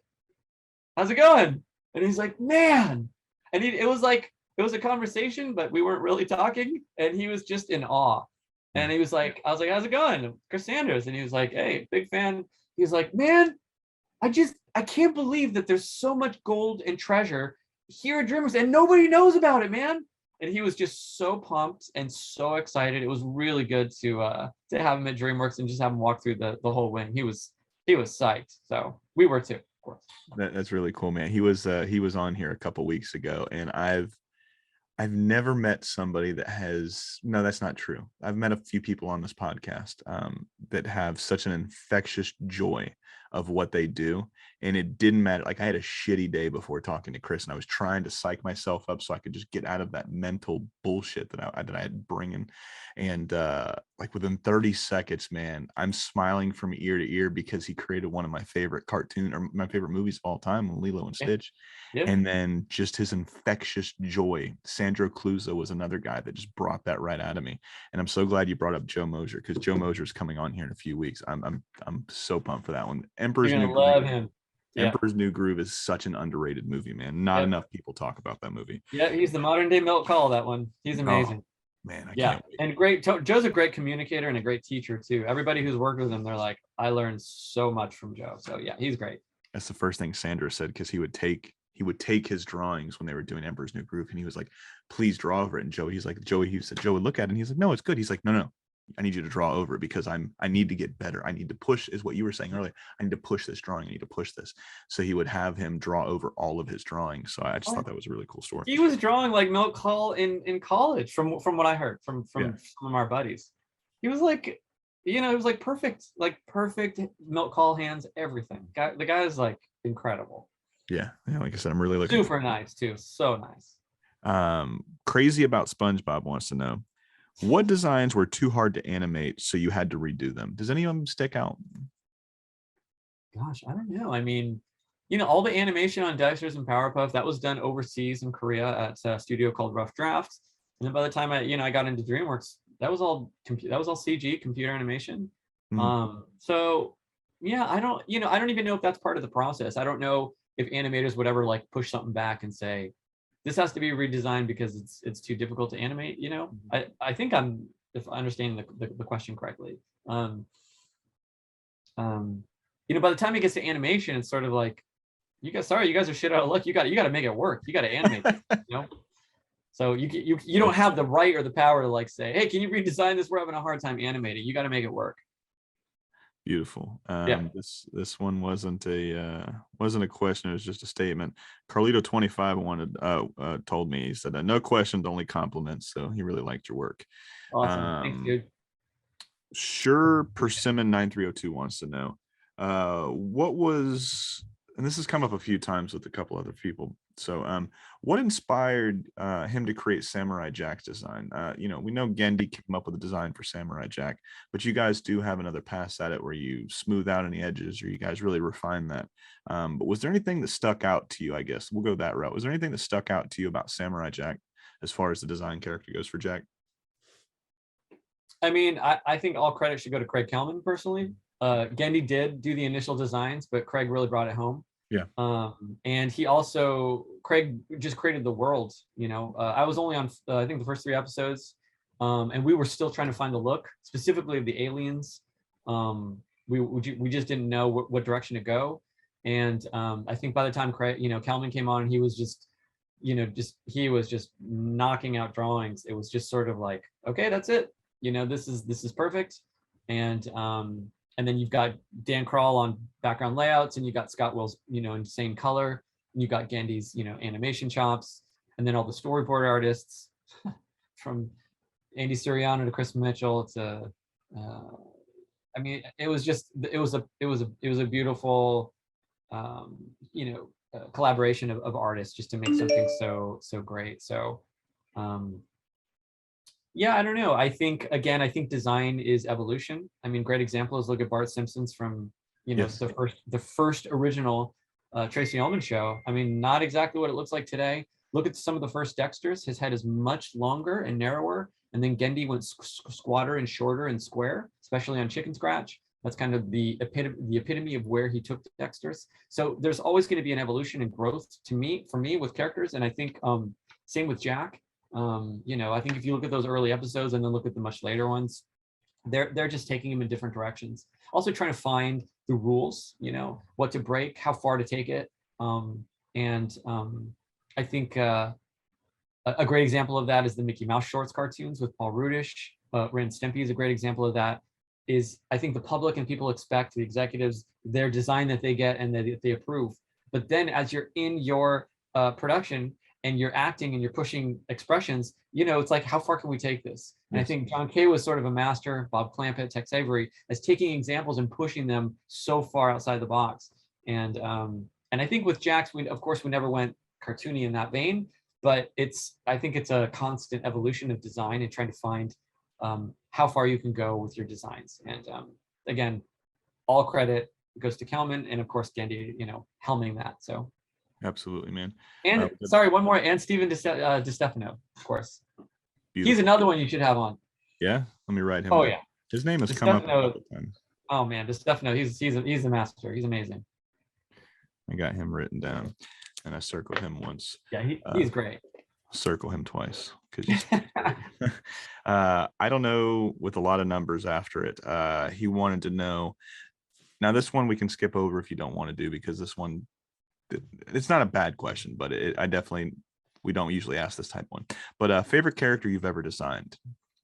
Speaker 2: how's it going? And he's like, man. And it was a conversation, but we weren't really talking. And he was just in awe. And he was like, I was like, how's it going? Chris Sanders. And he was like, hey, big fan. He was like, man, I can't believe that there's so much gold and treasure here at DreamWorks and nobody knows about it, man. And he was just so pumped and so excited. It was really good to have him at DreamWorks and just have him walk through the whole wing. He was psyched. So we were too, of course.
Speaker 1: That's really cool, man. He was on here a couple weeks ago, and I've never met somebody that has, no, that's not true. I've met a few people on this podcast that have such an infectious joy of what they do. And it didn't matter. Like, I had a shitty day before talking to Chris, and I was trying to psych myself up so I could just get out of that mental bullshit that I had bringing. And like within 30 seconds, man, I'm smiling from ear to ear because he created one of my favorite my favorite movies of all time, Lilo and Stitch.
Speaker 2: Yeah.
Speaker 1: And then just his infectious joy. Sandro Cluzo was another guy that just brought that right out of me. And I'm so glad you brought up Joe Mosier, because Joe Mosier is coming on here in a few weeks. I'm so pumped for that one. Emperor's
Speaker 2: You're
Speaker 1: New
Speaker 2: gonna love
Speaker 1: Groove.
Speaker 2: him. Yeah.
Speaker 1: Emperor's New Groove is such an underrated movie, man. Not enough people talk about that movie.
Speaker 2: Yeah, he's the modern day Milt Call, that one. He's amazing.
Speaker 1: Man, I
Speaker 2: Yeah,
Speaker 1: can't wait.
Speaker 2: and great. Joe's a great communicator and a great teacher too. Everybody who's worked with him, they're like, I learned so much from Joe. So yeah, he's great.
Speaker 1: That's the first thing Sandra said, because he would take his drawings when they were doing Emperor's New Groove, and he was like, please draw over it. And he said, Joe would look at it and he's like, no, it's good. He's like, no, I need you to draw over it, because I need to get better. I need to push, is what you were saying earlier. I need to push this drawing. I need to push this. So he would have him draw over all of his drawings. So I just thought that was a really cool story.
Speaker 2: He was drawing like Milt Call in college, from what I heard from some of our buddies. He was like, it was like perfect Milt Call hands, everything. The guy is like incredible.
Speaker 1: Yeah, like I said, I'm really looking
Speaker 2: super nice too. So nice.
Speaker 1: Crazy About SpongeBob wants to know, what designs were too hard to animate, so you had to redo them? Does any of them stick out?
Speaker 2: Gosh, I don't know. I mean, all the animation on Dexters and Powerpuff, that was done overseas in Korea at a studio called Rough Draft. And then by the time I got into DreamWorks, that was all CG, computer animation. So yeah, I don't even know if that's part of the process. I don't know if animators would ever like push something back and say, this has to be redesigned because it's too difficult to animate. I think if I understand the question correctly. By the time it gets to animation, it's sort of like, you guys are shit out of luck. You got to make it work. You got to animate it, So you don't have the right or the power to like say, hey, can you redesign this? We're having a hard time animating. You got to make it work.
Speaker 1: Beautiful. This one wasn't a question, it was just a statement. Carlito 25 told me, he said, no questions, only compliments. So he really liked your work.
Speaker 2: Awesome. Thanks, dude.
Speaker 1: Sure. Persimmon 9302 wants to know, what was, and this has come up a few times with a couple other people. So what inspired him to create Samurai Jack's design? We know Gendy came up with a design for Samurai Jack, but you guys do have another pass at it where you smooth out any edges, or you guys really refine that. But was there anything that stuck out to you? I guess we'll go that route. Was there anything that stuck out to you about Samurai Jack as far as the design character goes for Jack?
Speaker 2: I mean, I think all credit should go to Craig Kelman personally. Gendy did do the initial designs, but Craig really brought it home.
Speaker 1: Yeah.
Speaker 2: And Craig just created the world. I was only on I think the first 3 episodes, and we were still trying to find the look, specifically of the aliens. We just didn't know what direction to go. And I think by the time Craig, Kelman came on, he was just knocking out drawings. It was just sort of like, okay, that's it. This is perfect. And then you've got Dan Kroll on background layouts, and you got Scott Will's, insane color, and you got Gendy's, animation chops, and then all the storyboard artists from Andy Suriano to Chris Mitchell. It was a beautiful, collaboration of artists just to make something so great. So, yeah, I don't know. I think design is evolution. I mean, great example is look at Bart Simpson's from, the first original Tracy Ullman show. I mean, not exactly what it looks like today. Look at some of the first Dexters. His head is much longer and narrower. And then Gendy went squatter and shorter and square, especially on Chicken Scratch. That's kind of the epitome of where he took Dexters. So there's always going to be an evolution and growth for me with characters. And I think same with Jack. I think if you look at those early episodes and then look at the much later ones, they're just taking him in different directions. Also trying to find the rules, what to break, how far to take it. I think a great example of that is the Mickey Mouse Shorts cartoons with Paul Rudish. Ren and Stimpy is a great example of that. Is I think the public and people expect the executives their design that they get and that they approve. But then as you're in your production and you're acting and you're pushing expressions, it's like, how far can we take this? And I think John Kay was sort of a master, Bob Clampett, Tex Avery, as taking examples and pushing them so far outside the box. And I think with Jax, we never went cartoony in that vein, but I think it's a constant evolution of design and trying to find how far you can go with your designs. And again, all credit goes to Kelman and of course Gendy, helming that. So.
Speaker 1: Absolutely, man.
Speaker 2: And sorry, one more. And Steven DeStefano, of course. Beautiful. He's another one you should have on.
Speaker 1: Yeah, let me write him.
Speaker 2: Oh
Speaker 1: down.
Speaker 2: yeah,
Speaker 1: his name has come up a couple times.
Speaker 2: Oh man, DeStefano, he's a master. He's amazing.
Speaker 1: I got him written down, and I circled him once.
Speaker 2: Yeah, he's great.
Speaker 1: Circle him twice because he's I don't know, with a lot of numbers after it. He wanted to know. Now this one we can skip over if you don't want to do, because this one, it's not a bad question, but we don't usually ask this type one. But favorite character you've ever designed?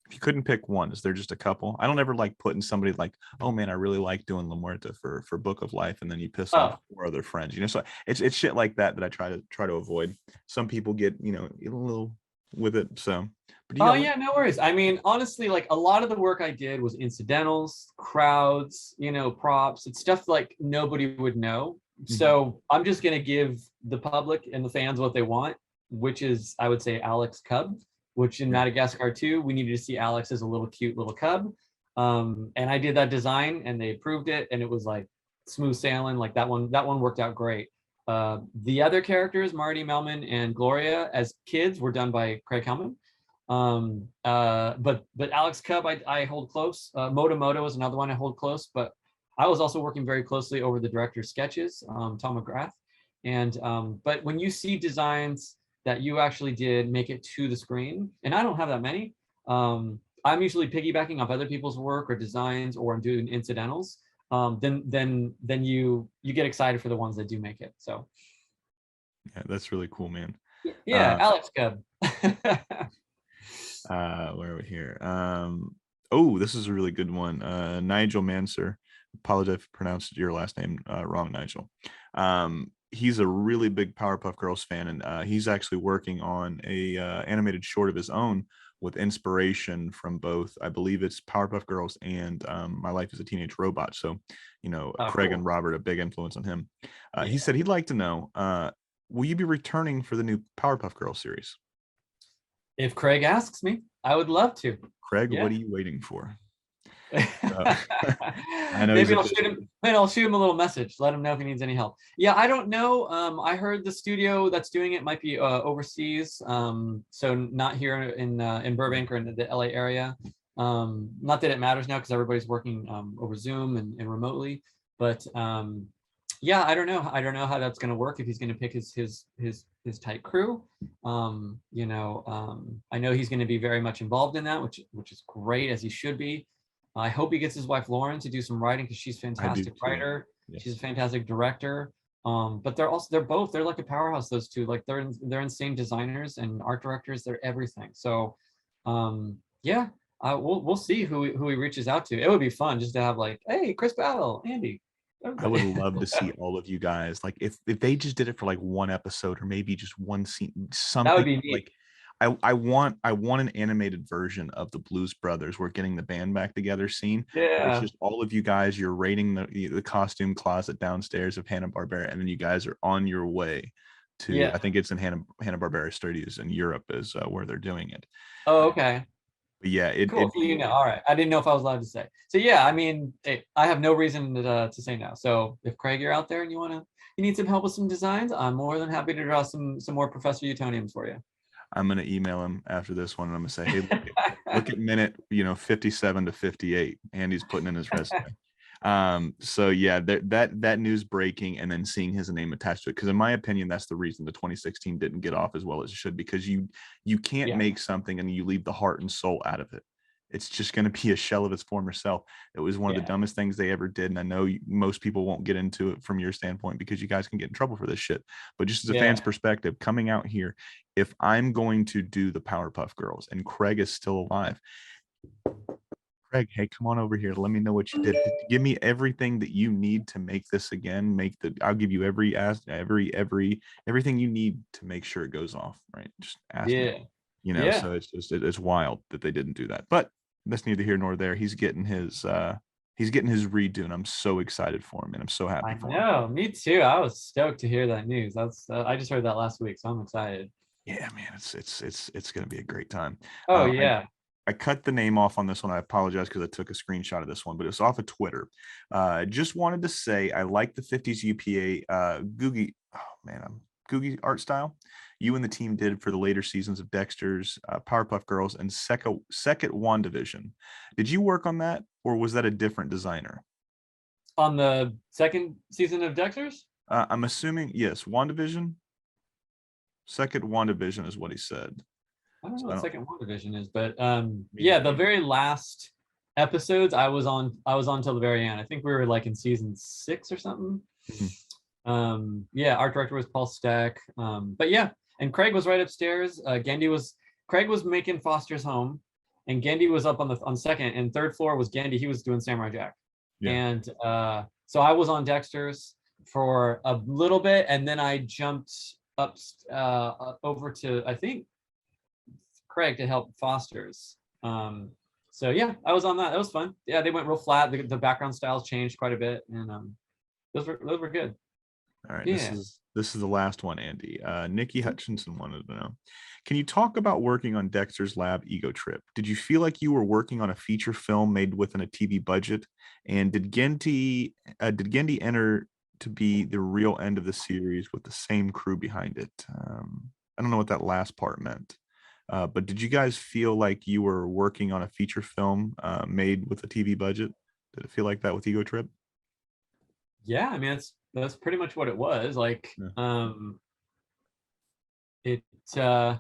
Speaker 1: If you couldn't pick one, is there just a couple? I don't ever like putting somebody like, oh man, I really like doing La Muerta for Book of Life, and then you piss off 4 other friends. So it's shit like that I try to avoid. Some people get a little with it. So, but
Speaker 2: yeah, no worries. I mean, honestly, like a lot of the work I did was incidentals, crowds, props. It's stuff like nobody would know. So I'm just gonna give the public and the fans what they want, which is, I would say, Alex Cub. Which in Madagascar 2, we needed to see Alex as a little cute little cub. And I did that design and they approved it, and it was like smooth sailing. Like that one worked out great. The other characters, Marty, Melman, and Gloria, as kids, were done by Craig Hellman. But Alex Cub, I hold close. Moto is another one I hold close, but I was also working very closely over the director's sketches, Tom McGrath. And but when you see designs that you actually did make it to the screen, and I don't have that many. I'm usually piggybacking off other people's work or designs, or I'm doing incidentals. Then you get excited for the ones that do make it. So
Speaker 1: yeah, that's really cool, man.
Speaker 2: Yeah, Alex Cub.
Speaker 1: Where are we here? Oh, this is a really good one. Nigel Manser. Apologize if I pronounced your last name wrong, Nigel. He's a really big Powerpuff Girls fan, and he's actually working on a animated short of his own with inspiration from both, I believe it's Powerpuff Girls and My Life as a Teenage Robot. So, Craig
Speaker 2: cool.
Speaker 1: and Robert, a big influence on him. He said he'd like to know, will you be returning for the new Powerpuff Girls series?
Speaker 2: If Craig asks me, I would love to.
Speaker 1: Craig,
Speaker 2: Yeah.
Speaker 1: what are you waiting for?
Speaker 2: I know maybe I'll shoot him a little message, let him know if he needs any help. Yeah, I don't know. I heard the studio that's doing it might be overseas, so not here in Burbank or in the LA area. Not that it matters now because everybody's working over Zoom and remotely, but yeah, I don't know how that's going to work, if he's going to pick his tight crew. I know he's going to be very much involved in that, which is great, as he should be. I hope he gets his wife Lauren to do some writing, because she's a fantastic writer. Yes. She's a fantastic director. But they're like a powerhouse, those two. Like they're insane designers and art directors. They're everything. So yeah, we'll see who he reaches out to. It would be fun just to have like, hey, Chris Battle, Andy.
Speaker 1: I would love to see all of you guys. Like if they just did it for like one episode, or maybe just one scene, something. That would be neat. Like I want an animated version of the Blues Brothers. We're getting the band back together scene.
Speaker 2: Yeah.
Speaker 1: It's just all of you guys. You're raiding the costume closet downstairs of Hanna-Barbera, and then you guys are on your way to. I think it's in Hanna-Barbera Studios in Europe is where they're doing it.
Speaker 2: Oh, okay.
Speaker 1: But yeah,
Speaker 2: cool. All right. I didn't know if I was allowed to say. So yeah, I mean, I have no reason to say no. So if Craig, you're out there and you need some help with some designs, I'm more than happy to draw some more Professor Utoniums for you.
Speaker 1: I'm going to email him after this one, and I'm going to say, hey, look at minute 57 to 58. Andy's putting in his resume. So yeah, that news breaking, and then seeing his name attached to it, because in my opinion, that's the reason the 2016 didn't get off as well as it should, because you can't make something and you leave the heart and soul out of it. It's just going to be a shell of its former self. It was one of the dumbest things they ever did, and I know most people won't get into it from your standpoint, because you guys can get in trouble for this shit. But just as a fan's perspective, coming out here, if I'm going to do the Powerpuff Girls and Craig is still alive, Craig, hey, come on over here. Let me know what you did. Give me everything that you need to make this again. I'll give you everything you need to make sure it goes off. Right? Just ask me. So it's wild that they didn't do that. But that's neither here nor there. He's getting his redo, and I'm so excited for him, and I'm so happy for him.
Speaker 2: I know, me too. I was stoked to hear that news. That's I just heard that last week, so I'm excited.
Speaker 1: Yeah, man, it's gonna be a great time.
Speaker 2: Oh yeah.
Speaker 1: I cut the name off on this one. I apologize because I took a screenshot of this one, but it's off of Twitter. Just wanted to say I like the 50s UPA Googie art style you and the team did for the later seasons of Dexters, Powerpuff Girls, and second WandaVision. Did you work on that, or was that a different designer?
Speaker 2: On the second season of Dexters?
Speaker 1: I'm assuming, yes, WandaVision. Second WandaVision is what he said.
Speaker 2: I don't know
Speaker 1: So
Speaker 2: what second WandaVision is, but
Speaker 1: Me
Speaker 2: yeah, the
Speaker 1: neither.
Speaker 2: very last episodes I was on till the very end. I think we were like in season 6 or something. Yeah, art director was Paul Steck. But yeah, and Craig was right upstairs. Craig was making Foster's Home, and Gendy was up on second, and third floor was Gendy. He was doing Samurai Jack.
Speaker 1: Yeah.
Speaker 2: And so I was on Dexter's for a little bit, and then I jumped up over to, I think, Craig to help Foster's. So yeah, I was on that. That was fun. Yeah, they went real flat. The background styles changed quite a bit, and those were good.
Speaker 1: All right,
Speaker 2: Yeah.
Speaker 1: this is the last one, Andy. Nikki Hutchinson wanted to know, can you talk about working on Dexter's Lab Ego Trip? Did you feel like you were working on a feature film made within a TV budget? And did Gendy enter to be the real end of the series with the same crew behind it? I don't know what that last part meant. But did you guys feel like you were working on a feature film made with a TV budget? Did it feel like that with Ego Trip?
Speaker 2: Yeah, I mean that's pretty much what it was. Like,
Speaker 1: Yeah.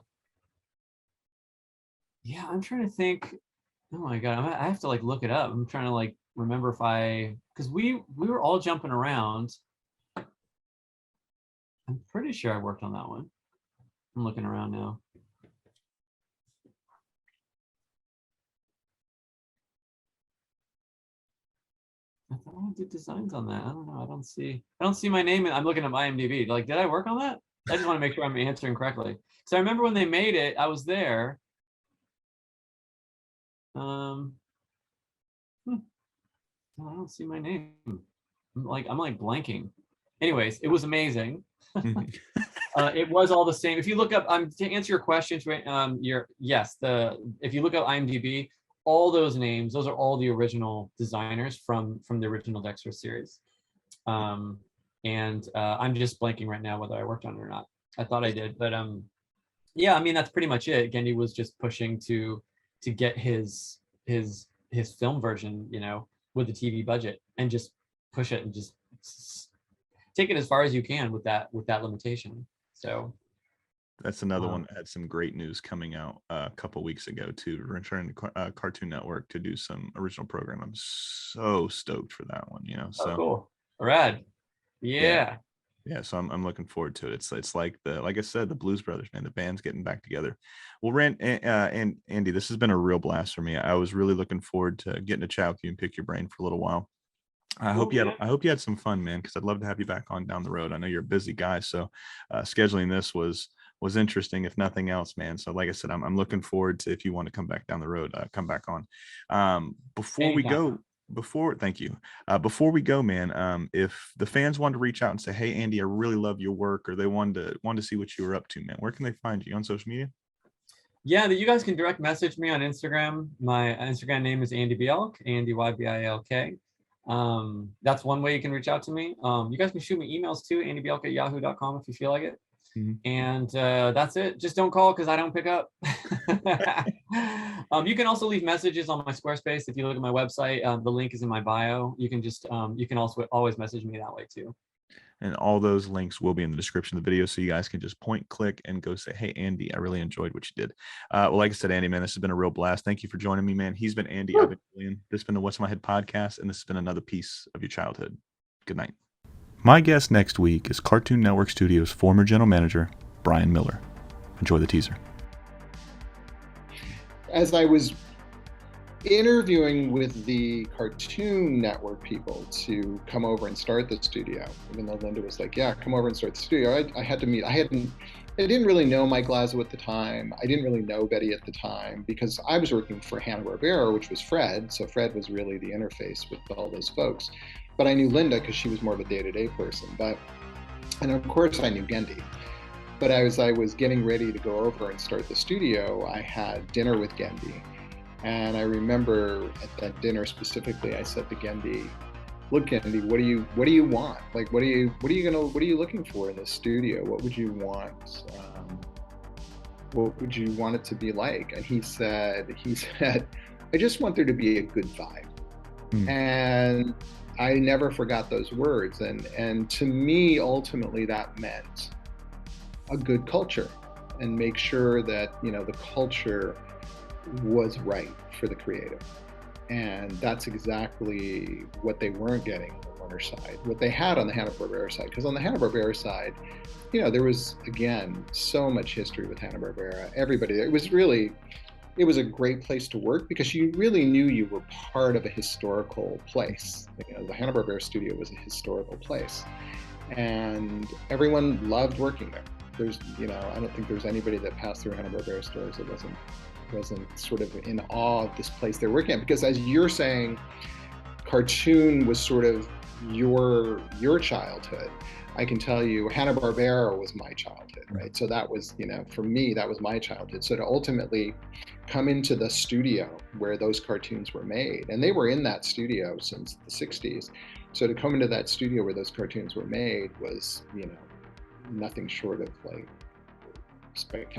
Speaker 2: Yeah, I'm trying to think. Oh my god, I have to like look it up. I'm trying to like remember because we were all jumping around. I'm pretty sure I worked on that one. I'm looking around now. I thought I did designs on that. I don't know. I don't see my name. I'm looking at my IMDb. Like, did I work on that? I just want to make sure I'm answering correctly. So I remember when they made it, I was there. No, I don't see my name. I'm like blanking. Anyways, it was amazing. It was all the same. If you look up, to answer your questions, if you look up IMDb, all those names, those are all the original designers from the original Dexter series. I'm just blanking right now whether I worked on it or not. I thought I did, but yeah, I mean that's pretty much it. Gendy was just pushing to get his film version, with the TV budget, and just push it and just take it as far as you can with that limitation. So
Speaker 1: that's another one that had some great news coming out a couple weeks ago too. Returning to Cartoon Network to do some original program. I'm so stoked for that one. So
Speaker 2: cool, rad. Yeah.
Speaker 1: So I'm looking forward to it. It's like I said, the Blues Brothers, man, the band's getting back together. Well, Rand and Andy, this has been a real blast for me. I was really looking forward to getting to chat with you and pick your brain for a little while. I hope you had some fun, man, because I'd love to have you back on down the road. I know you're a busy guy, so scheduling this was interesting, if nothing else, man. So like I said, I'm looking forward to, if you want to come back down the road, come back on. Before we go, thank you. Before we go, man, if the fans want to reach out and say, hey, Andy, I really love your work, or they want to see what you were up to, man, where can they find you on social media?
Speaker 2: Yeah, you guys can direct message me on Instagram. My Instagram name is Andy Bialk, AndyBialk. That's one way you can reach out to me. You guys can shoot me emails too, andybialk@yahoo.com if you feel like it. And that's it. Just don't call because I don't pick up. You can also leave messages on my Squarespace. If you look at my website, the link is in my bio. You can just you can also always message me that way too.
Speaker 1: And all those links will be in the description of the video, so you guys can just point, click, and go say, hey, Andy, I really enjoyed what you did. Well, like I said, Andy, man, this has been a real blast. Thank you for joining me, man. He's been Andy. I've been Julian. This has been the What's in My Head podcast, and this has been another piece of your childhood. Good night. My guest next week is Cartoon Network Studios' former general manager, Brian Miller. Enjoy the teaser.
Speaker 5: As I was interviewing with the Cartoon Network people to come over and start the studio, even though Linda was like, yeah, come over and start the studio, I had to meet. I didn't really know Mike Lazo at the time. I didn't really know Betty at the time because I was working for Hanna-Barbera, which was Fred. So Fred was really the interface with all those folks. But I knew Linda because she was more of a day-to-day person. And of course I knew Gendy. But as I was getting ready to go over and start the studio, I had dinner with Gendy. And I remember at that dinner specifically, I said to Gendy, look, Gendy, what do you want? Like, what are you looking for in this studio? What would you want? What would you want it to be like? And he said, I just want there to be a good vibe. And I never forgot those words. And to me, ultimately, that meant a good culture, and make sure that, you know, the culture was right for the creative. And that's exactly what they weren't getting on the Warner side, what they had on the Hanna-Barbera side. Because on the Hanna-Barbera side, you know, there was, again, so much history with Hanna-Barbera. Everybody, it was a great place to work because you really knew you were part of a historical place. You know, the Hanna-Barbera studio was a historical place, and everyone loved working there. There's, you know, I don't think there's anybody that passed through Hanna-Barbera stores that wasn't sort of in awe of this place they're working at. Because as you're saying, cartoon was sort of your childhood. I can tell you Hanna-Barbera was my childhood, right? So that was, you know, for me, that was my childhood. So to ultimately come into the studio where those cartoons were made, and they were in that studio since the 60s. So to come into that studio where those cartoons were made was, you know, nothing short of like spectacular.